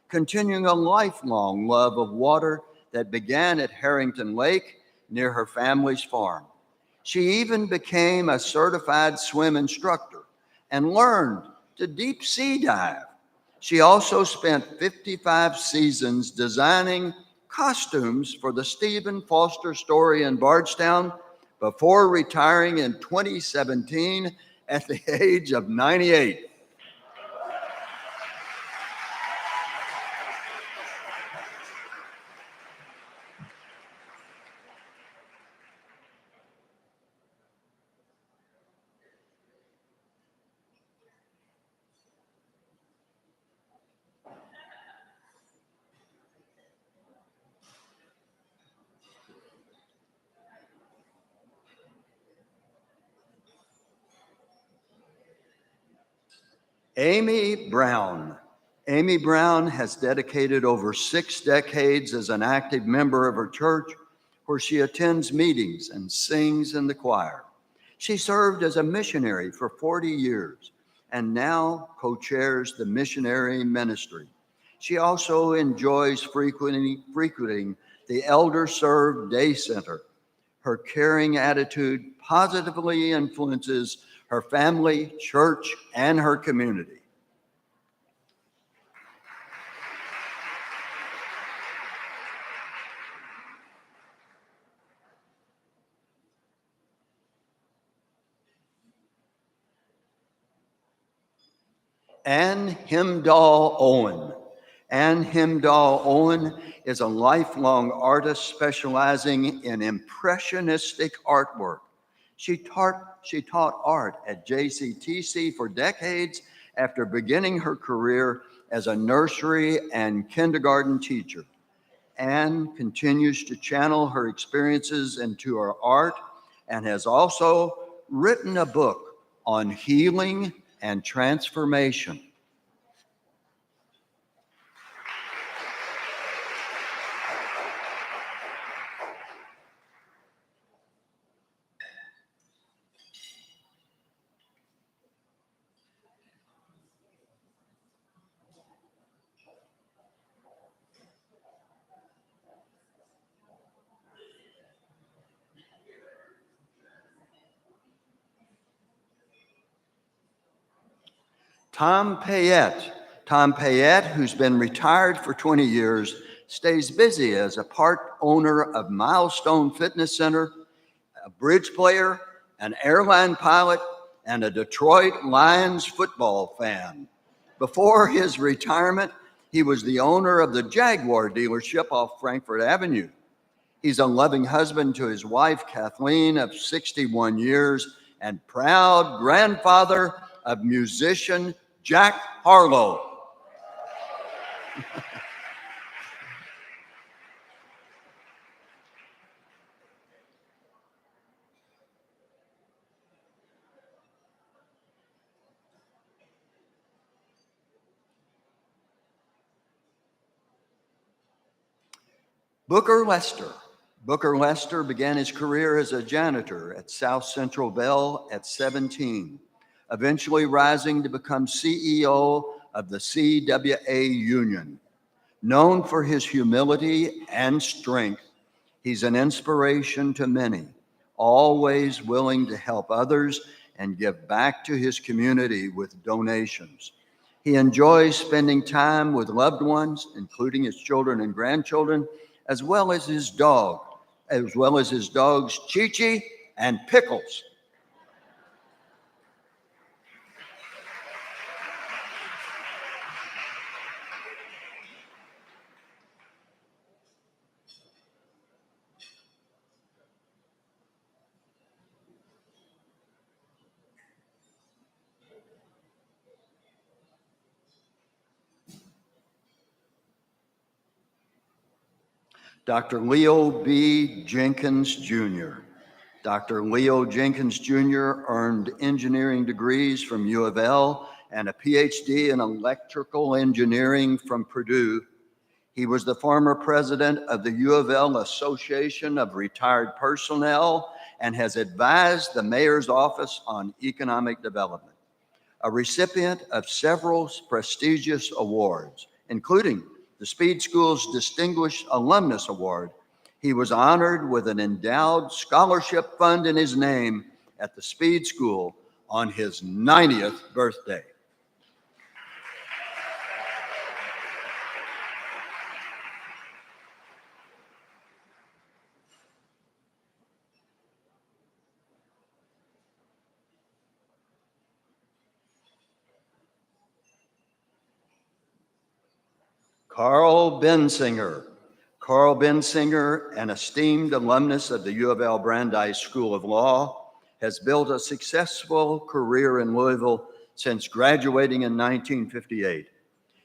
continuing a lifelong love of water that began at Harrington Lake near her family's farm. She even became a certified swim instructor and learned to deep sea dive. She also spent 55 seasons designing costumes for the Stephen Foster story in Bardstown before retiring in 2017 at the age of 98. Amy Brown. Amy Brown has dedicated over 6 decades as an active member of her church, where she attends meetings and sings in the choir. She served as a missionary for 40 years and now co-chairs the missionary ministry. She also enjoys frequenting the Elder Served Day Center. Her caring attitude positively influences her family, church, and her community. Ann Himdahl Owen. Ann Himdahl Owen is a lifelong artist specializing in impressionistic artwork. She taught art at JCTC for decades after beginning her career as a nursery and kindergarten teacher. Anne continues to channel her experiences into her art and has also written a book on healing and transformation. Tom Payette. Tom Payette, who's been retired for 20 years, stays busy as a part owner of Milestone Fitness Center, a bridge player, an airline pilot, and a Detroit Lions football fan. Before his retirement, he was the owner of the Jaguar dealership off Frankfort Avenue. He's a loving husband to his wife, Kathleen, of 61 years, and proud grandfather of musician Jack Harlow. Booker Lester. Booker Lester began his career as a janitor at South Central Bell at 17, eventually rising to become CEO of the CWA Union. Known for his humility and strength, he's an inspiration to many, always willing to help others and give back to his community with donations. He enjoys spending time with loved ones, including his children and grandchildren, as well as his dogs, Chi-Chi and Pickles. Dr. Leo B. Jenkins, Jr. Dr. Leo Jenkins, Jr. earned engineering degrees from U of L and a PhD in electrical engineering from Purdue. He was the former president of the U of L Association of Retired Personnel and has advised the mayor's office on economic development. A recipient of several prestigious awards, including the Speed School's Distinguished Alumnus Award, he was honored with an endowed scholarship fund in his name at the Speed School on his 90th birthday. Carl Bensinger. Carl Bensinger, an esteemed alumnus of the U of L Brandeis School of Law, has built a successful career in Louisville since graduating in 1958.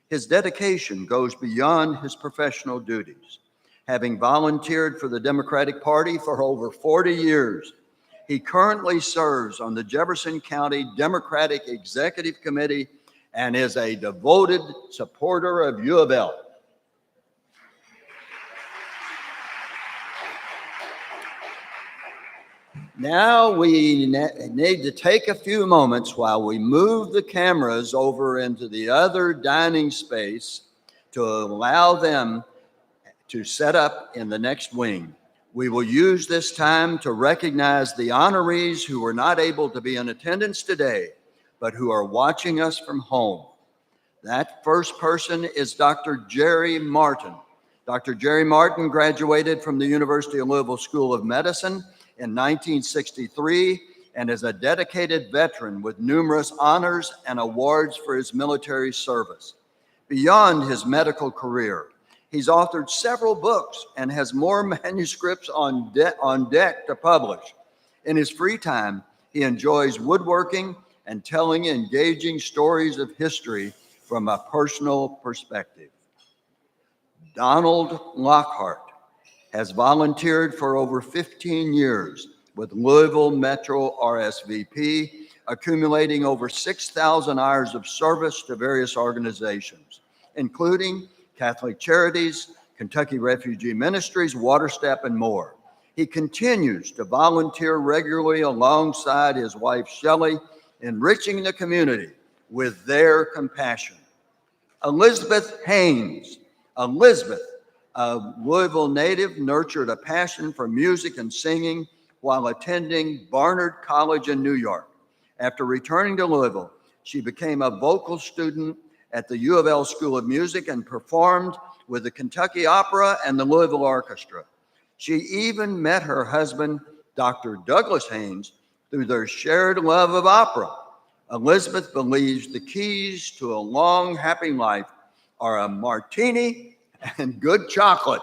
His dedication goes beyond his professional duties. Having volunteered for the Democratic Party for over 40 years, he currently serves on the Jefferson County Democratic Executive Committee and is a devoted supporter of U of L. Now we need to take a few moments while we move the cameras over into the other dining space to allow them to set up in the next wing. We will use this time to recognize the honorees who were not able to be in attendance today, but who are watching us from home. That first person is Dr. Jerry Martin. Dr. Jerry Martin graduated from the University of Louisville School of Medicine in 1963 and is a dedicated veteran with numerous honors and awards for his military service. Beyond his medical career, he's authored several books and has more manuscripts on deck to publish. In his free time, he enjoys woodworking and telling engaging stories of history from a personal perspective. Donald Lockhart has volunteered for over 15 years with Louisville Metro RSVP, accumulating over 6,000 hours of service to various organizations, including Catholic Charities, Kentucky Refugee Ministries, Water Step, and more. He continues to volunteer regularly alongside his wife, Shelley, enriching the community with their compassion. Elizabeth Haynes. Elizabeth, a Louisville native, nurtured a passion for music and singing while attending Barnard College in New York. After returning to Louisville, she became a vocal student at the U of L School of Music and performed with the Kentucky Opera and the Louisville Orchestra. She even met her husband, Dr. Douglas Haynes, through their shared love of opera. Elizabeth believes the keys to a long, happy life are a martini and good chocolate.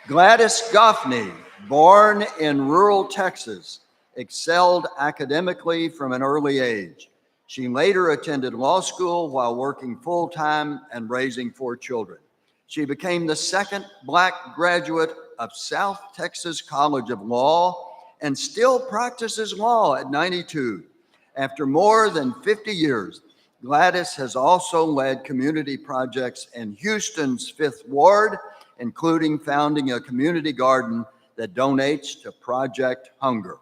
Gladys Goffney, born in rural Texas, excelled academically from an early age. She later attended law school while working full-time and raising 4 children. She became the second Black graduate of South Texas College of Law and still practices law at 92. After more than 50 years, Gladys has also led community projects in Houston's 5th Ward, including founding a community garden that donates to Project Hunger.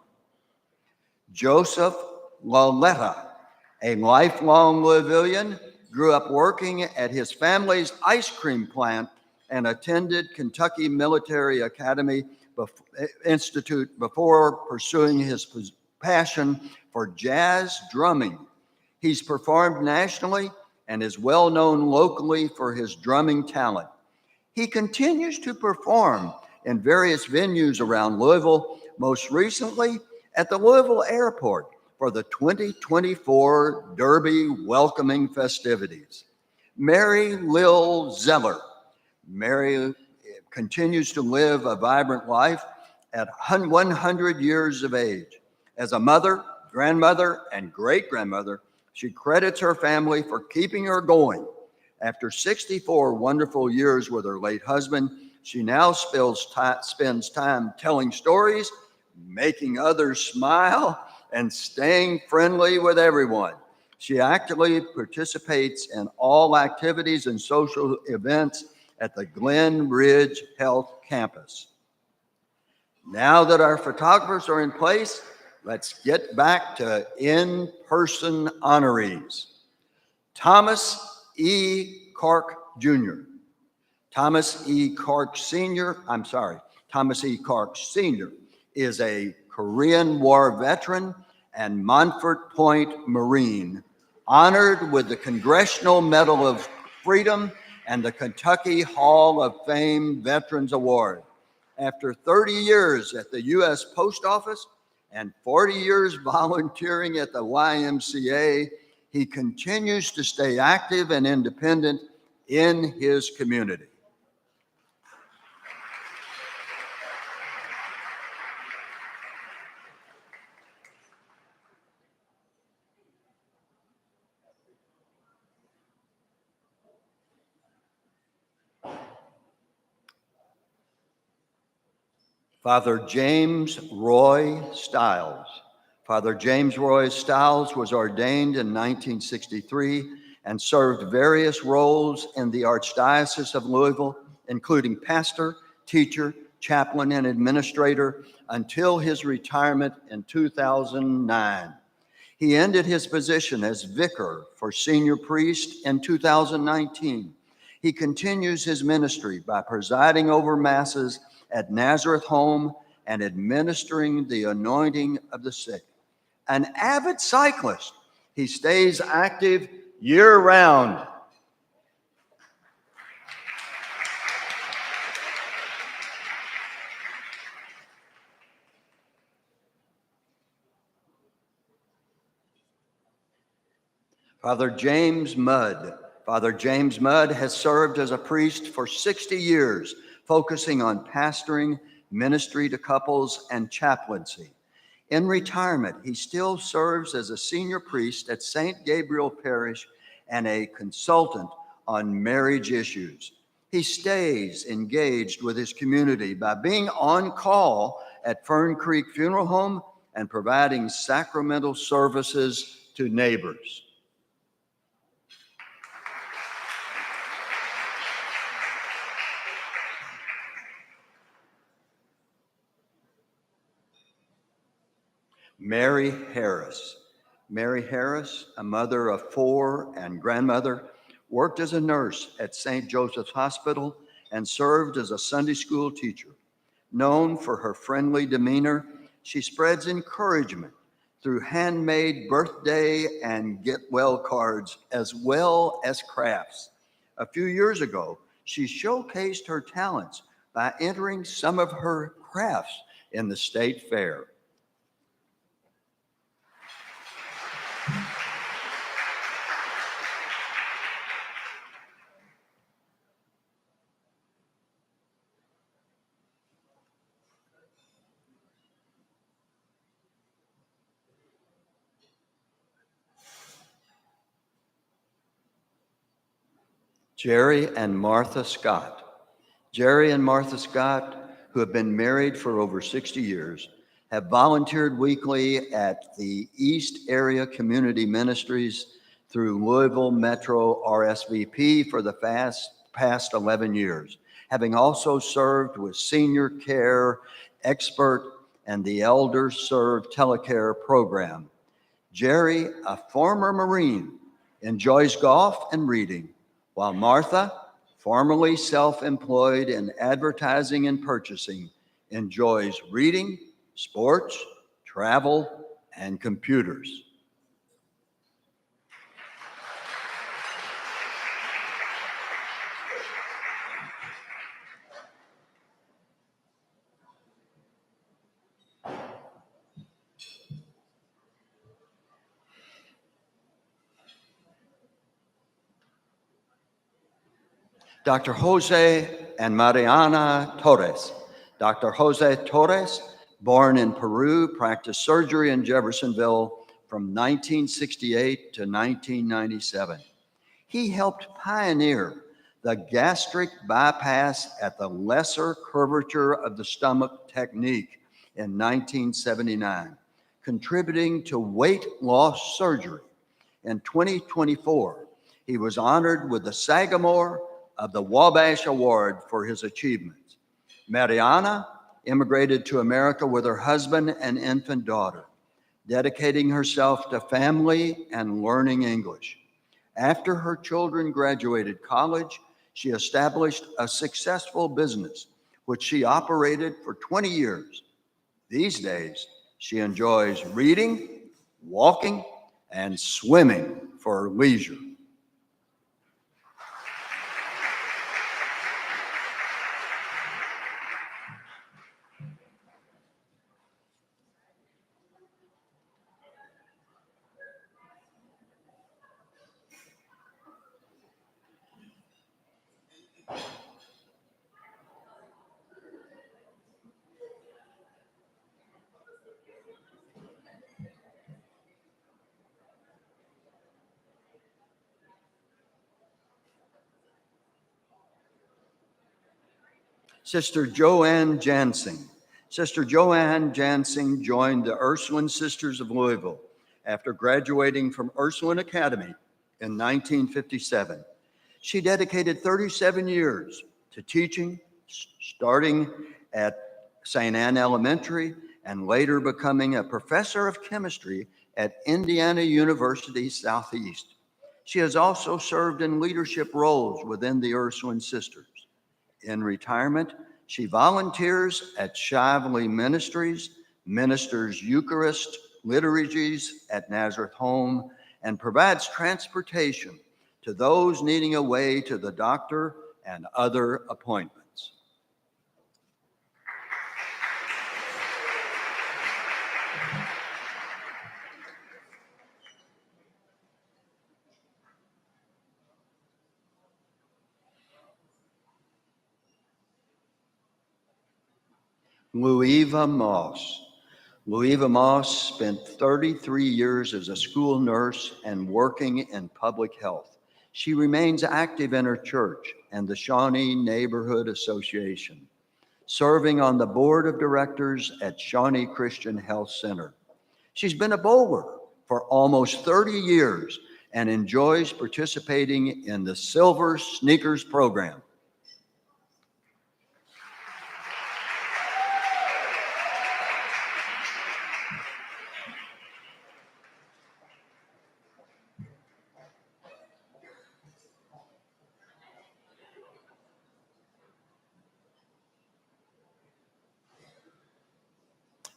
Joseph Laletta, a lifelong Louisvillian, grew up working at his family's ice cream plant and attended Kentucky Military Academy Institute before pursuing his passion for jazz drumming. He's performed nationally and is well known locally for his drumming talent. He continues to perform in various venues around Louisville, most recently at the Louisville Airport for the 2024 Derby welcoming festivities. Mary Lil Zeller. Mary continues to live a vibrant life at 100 years of age. As a mother, grandmother, and great-grandmother, she credits her family for keeping her going. After 64 wonderful years with her late husband, she now spends time telling stories, making others smile, and staying friendly with everyone. She actively participates in all activities and social events at the Glen Ridge Health Campus. Now that our photographers are in place, let's get back to in-person honorees. Thomas E. Clark Jr. Thomas E. Clark Sr. is a Korean War veteran and Montfort Point Marine, honored with the Congressional Medal of Freedom and the Kentucky Hall of Fame Veterans Award. After 30 years at the U.S. Post Office and 40 years volunteering at the YMCA, he continues to stay active and independent in his community. Father James Roy Stiles. Father James Roy Stiles was ordained in 1963 and served various roles in the Archdiocese of Louisville, including pastor, teacher, chaplain, and administrator until his retirement in 2009. He ended his position as vicar for senior priest in 2019. He continues his ministry by presiding over masses at Nazareth Home and administering the anointing of the sick. An avid cyclist, he stays active year-round. Father James Mudd. Father James Mudd has served as a priest for 60 years, focusing on pastoring, ministry to couples, and chaplaincy. In retirement, he still serves as a senior priest at St. Gabriel Parish and a consultant on marriage issues. He stays engaged with his community by being on call at Fern Creek Funeral Home and providing sacramental services to neighbors. Mary Harris. Mary Harris, a mother of 4 and grandmother, worked as a nurse at St. Joseph's Hospital and served as a Sunday school teacher. Known for her friendly demeanor, she spreads encouragement through handmade birthday and get well cards, as well as crafts. A few years ago, she showcased her talents by entering some of her crafts in the state fair. Jerry and Martha Scott. Jerry and Martha Scott, who have been married for over 60 years, have volunteered weekly at the East Area Community Ministries through Louisville Metro RSVP for the past 11 years, having also served with Senior Care Expert and the Elders Serve Telecare program. Jerry, a former Marine, enjoys golf and reading, while Martha, formerly self-employed in advertising and purchasing, enjoys reading, sports, travel, and computers. Dr. Jose and Mariana Torres. Dr. Jose Torres, born in Peru, practiced surgery in Jeffersonville from 1968 to 1997. He helped pioneer the gastric bypass at the lesser curvature of the stomach technique in 1979, contributing to weight loss surgery. In 2024, he was honored with the Sagamore of the Wabash Award for his achievements. Mariana immigrated to America with her husband and infant daughter, dedicating herself to family and learning English. After her children graduated college, she established a successful business, which she operated for 20 years. These days, she enjoys reading, walking, and swimming for leisure. Sister Joanne Jansing. Sister Joanne Jansing joined the Ursuline Sisters of Louisville after graduating from Ursuline Academy in 1957. She dedicated 37 years to teaching, starting at St. Anne Elementary and later becoming a professor of chemistry at Indiana University Southeast. She has also served in leadership roles within the Ursuline Sisters. In retirement, she volunteers at Shively Ministries, ministers Eucharist liturgies at Nazareth Home, and provides transportation to those needing a way to the doctor and other appointments. Louisa Moss. Louisa Moss spent 33 years as a school nurse and working in public health. She remains active in her church and the Shawnee Neighborhood Association, serving on the board of directors at Shawnee Christian Health Center. She's been a bowler for almost 30 years and enjoys participating in the Silver Sneakers program.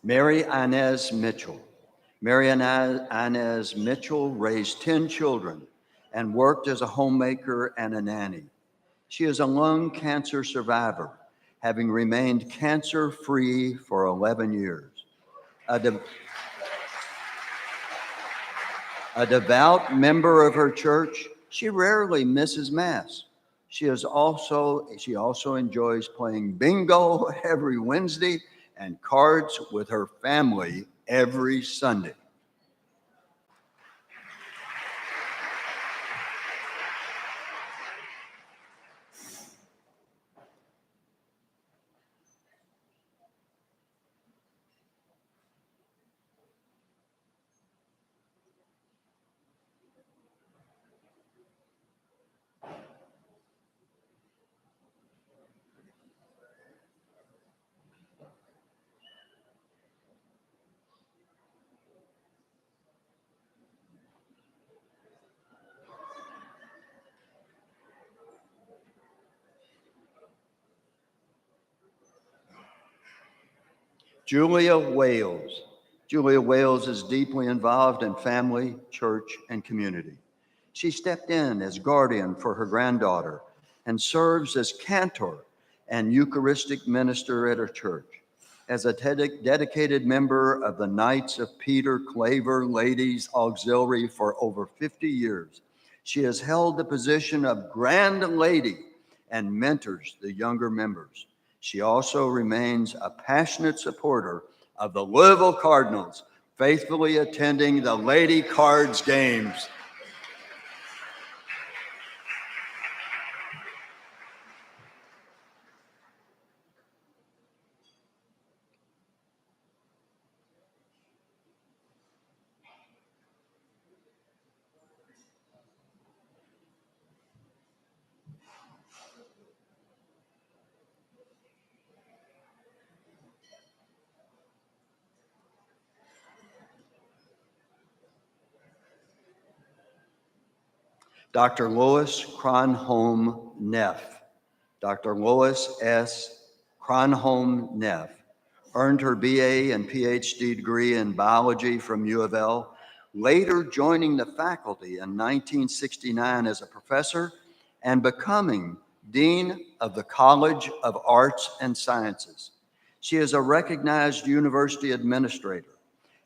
Mary Inez Mitchell. Mary Inez Mitchell raised 10 children and worked as a homemaker and a nanny. She is a lung cancer survivor, having remained cancer-free for 11 years. A devout member of her church, she rarely misses Mass. She also enjoys playing bingo every Wednesday and cards with her family every Sunday. Julia Wales. Julia Wales is deeply involved in family, church, and community. She stepped in as guardian for her granddaughter and serves as cantor and Eucharistic minister at her church. As a dedicated member of the Knights of Peter Claver Ladies Auxiliary for over 50 years, she has held the position of Grand Lady and mentors the younger members. She also remains a passionate supporter of the Louisville Cardinals, faithfully attending the Lady Cards games. Dr. Lois Kronholm Neff. Dr. Lois S. Kronholm Neff earned her BA and PhD degree in biology from U of L, later joining the faculty in 1969 as a professor and becoming Dean of the College of Arts and Sciences. She is a recognized university administrator,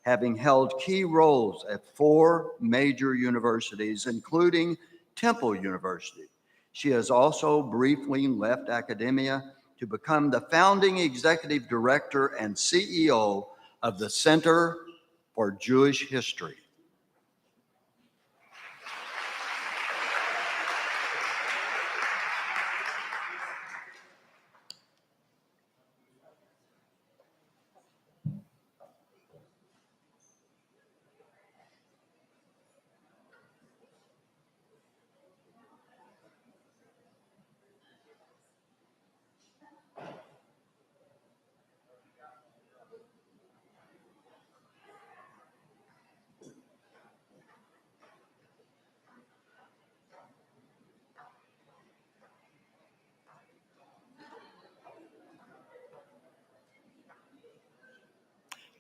having held key roles at 4 major universities, including Temple University. She has also briefly left academia to become the founding executive director and CEO of the Center for Jewish History.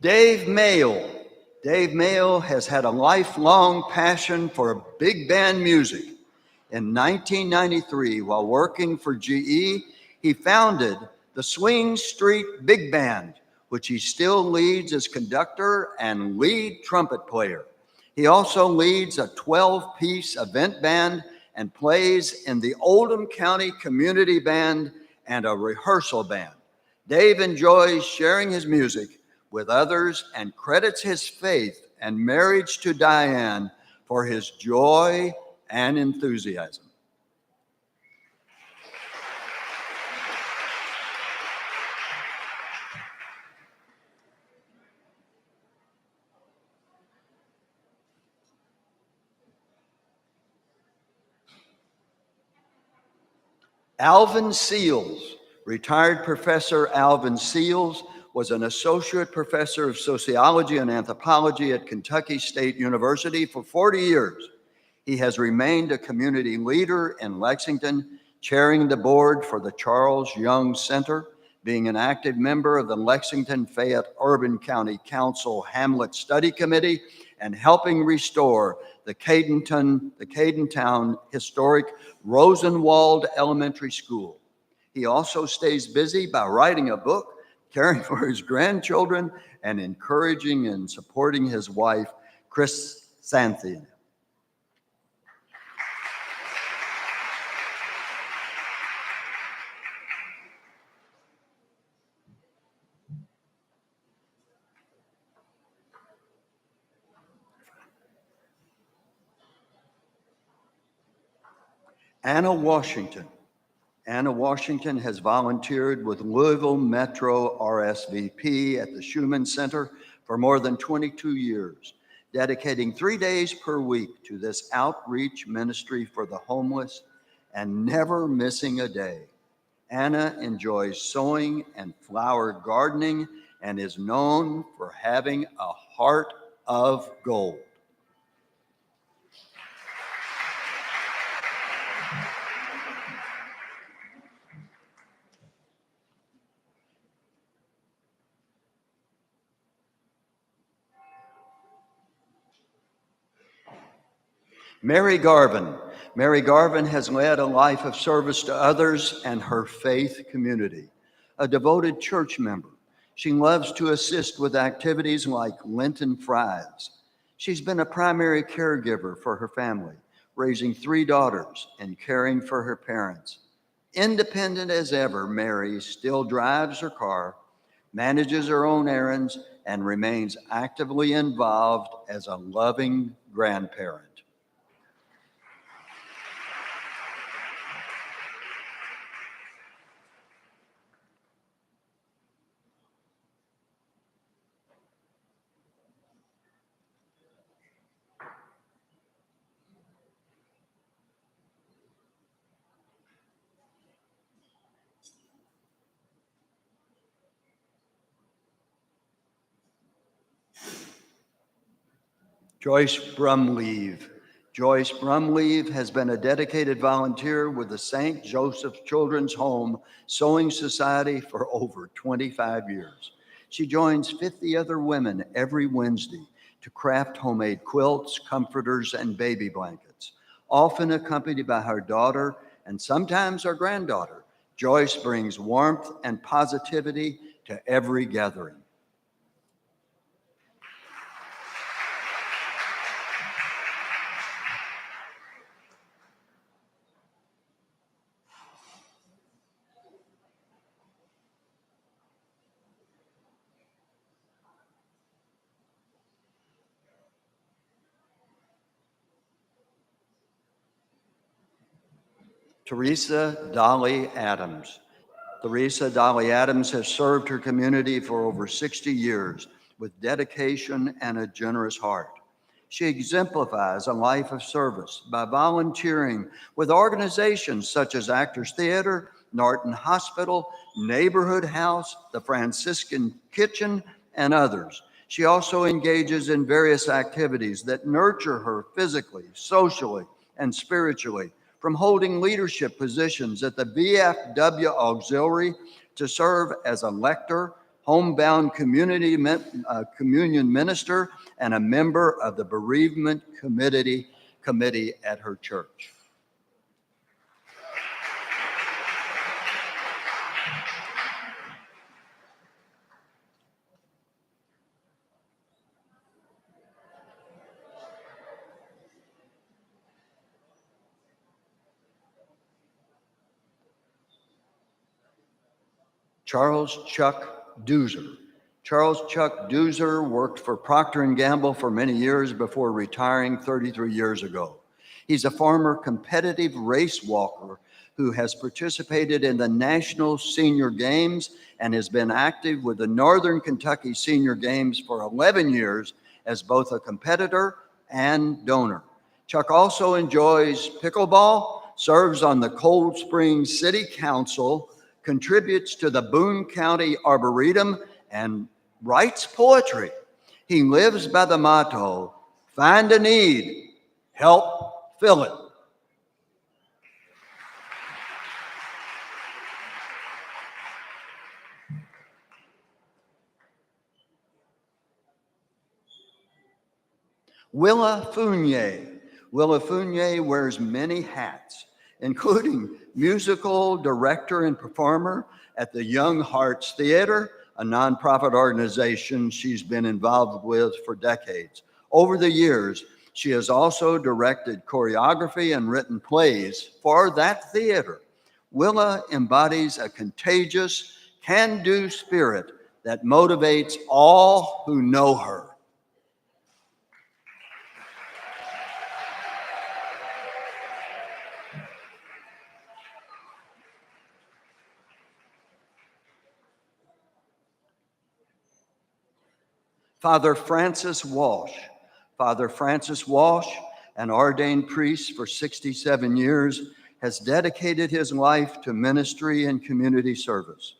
Dave Mayle. Dave Mayle has had a lifelong passion for big band music. In 1993, while working for GE, he founded the Swing Street Big Band, which he still leads as conductor and lead trumpet player. He also leads a 12-piece event band and plays in the Oldham County Community Band and a rehearsal band. Dave enjoys sharing his music with others and credits his faith and marriage to Diane for his joy and enthusiasm. Alvin Seals. Retired Professor Alvin Seals was an associate professor of sociology and anthropology at Kentucky State University for 40 years. He has remained a community leader in Lexington, chairing the board for the Charles Young Center, being an active member of the Lexington-Fayette Urban County Council Hamlet Study Committee, and helping restore the Cadentown Historic Rosenwald Elementary School. He also stays busy by writing a book, caring for his grandchildren, and encouraging and supporting his wife, Chris Santhia. Anna Washington. Anna Washington has volunteered with Louisville Metro RSVP at the Schumann Center for more than 22 years, dedicating 3 days per week to this outreach ministry for the homeless and never missing a day. Anna enjoys sewing and flower gardening and is known for having a heart of gold. Mary Garvin. Mary Garvin has led a life of service to others and her faith community. A devoted church member, she loves to assist with activities like Lenten Fries. She's been a primary caregiver for her family, raising 3 daughters and caring for her parents. Independent as ever, Mary still drives her car, manages her own errands, and remains actively involved as a loving grandparent. Joyce Brumleve. Joyce Brumleve has been a dedicated volunteer with the St. Joseph's Children's Home Sewing Society for over 25 years. She joins 50 other women every Wednesday to craft homemade quilts, comforters, and baby blankets. Often accompanied by her daughter and sometimes her granddaughter, Joyce brings warmth and positivity to every gathering. Teresa Dolly Adams. Teresa Dolly Adams has served her community for over 60 years with dedication and a generous heart. She exemplifies a life of service by volunteering with organizations such as Actors Theater, Norton Hospital, Neighborhood House, the Franciscan Kitchen, and others. She also engages in various activities that nurture her physically, socially, and spiritually, from holding leadership positions at the VFW Auxiliary to serve as a lector, homebound communion minister, and a member of the bereavement committee at her church. Charles Chuck Doozer. Charles Chuck Doozer worked for Procter & Gamble for many years before retiring 33 years ago. He's a former competitive race walker who has participated in the National Senior Games and has been active with the Northern Kentucky Senior Games for 11 years as both a competitor and donor. Chuck also enjoys pickleball, serves on the Cold Springs City Council, contributes to the Boone County Arboretum, and writes poetry. He lives by the motto, find a need, help fill it. Willa Fournier. Willa Fournier wears many hats, including musical director and performer at the Young Hearts Theater, a nonprofit organization she's been involved with for decades. Over the years, she has also directed choreography and written plays for that theater. Willa embodies a contagious, can-do spirit that motivates all who know her. Father Francis Walsh. Father Francis Walsh, an ordained priest for 67 years, has dedicated his life to ministry and community service.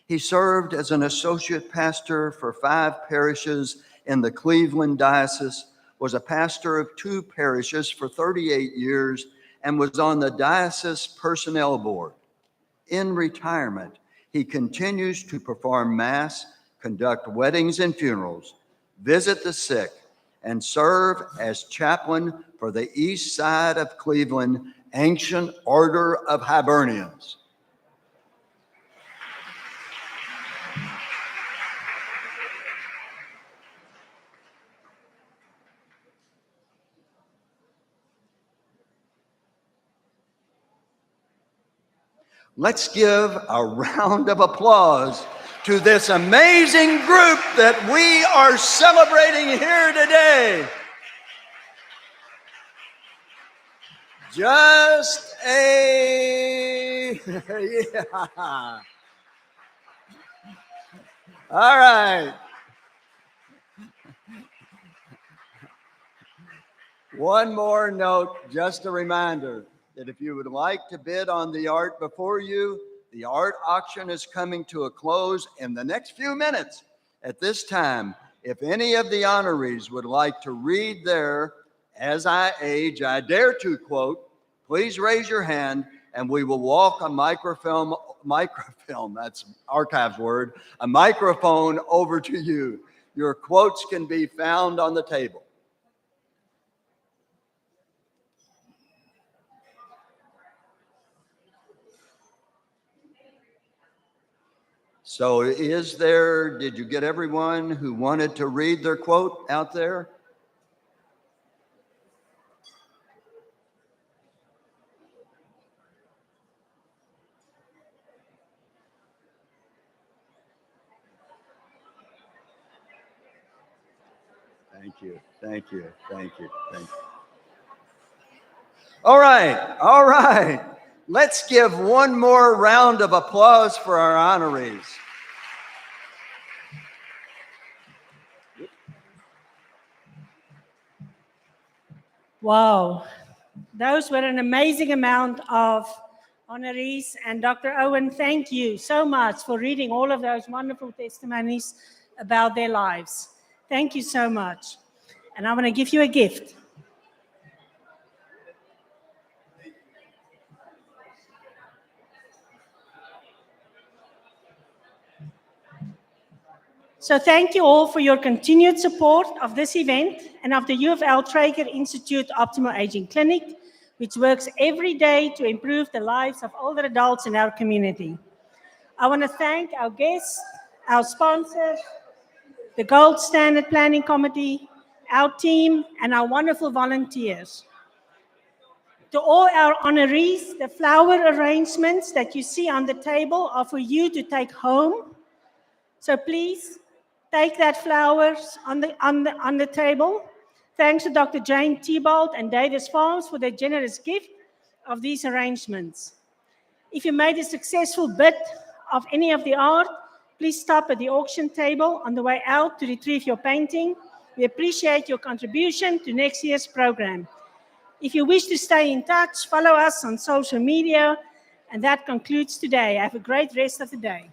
He served as an associate pastor for 5 parishes in the Cleveland Diocese, was a pastor of 2 parishes for 38 years, and was on the diocese personnel board. In retirement, he continues to perform Mass, conduct weddings and funerals, visit the sick, and serve as chaplain for the East Side of Cleveland Ancient Order of Hibernians. Let's give a round of applause to this amazing group that we are celebrating here today. Just yeah. All right. One more note, just a reminder that if you would like to bid on the art before you, the art auction is coming to a close in the next few minutes. At this time, if any of the honorees would like to read their "As I Age, I Dare to" quote, please raise your hand and we will walk a microfilm, that's archives word, a microphone over to you. Your quotes can be found on the table. So did you get everyone who wanted to read their quote out there? Thank you, thank you, thank you, thank you. All right. Let's give one more round of applause for our honorees. Wow, those were an amazing amount of honorees. And Dr. Owen, thank you so much for reading all of those wonderful testimonies about their lives. Thank you so much. And I want to give you a gift. So thank you all for your continued support of this event and of the U of L Trager Institute Optimal Aging Clinic, which works every day to improve the lives of older adults in our community. I want to thank our guests, our sponsors, the Gold Standard Planning Committee, our team, and our wonderful volunteers. To all our honorees, the flower arrangements that you see on the table are for you to take home. So please take that flowers on the table. Thanks to Dr. Jane Thibault and Davis Farms for their generous gift of these arrangements. If you made a successful bid of any of the art, please stop at the auction table on the way out to retrieve your painting. We appreciate your contribution to next year's program. If you wish to stay in touch, follow us on social media. And that concludes today. Have a great rest of the day.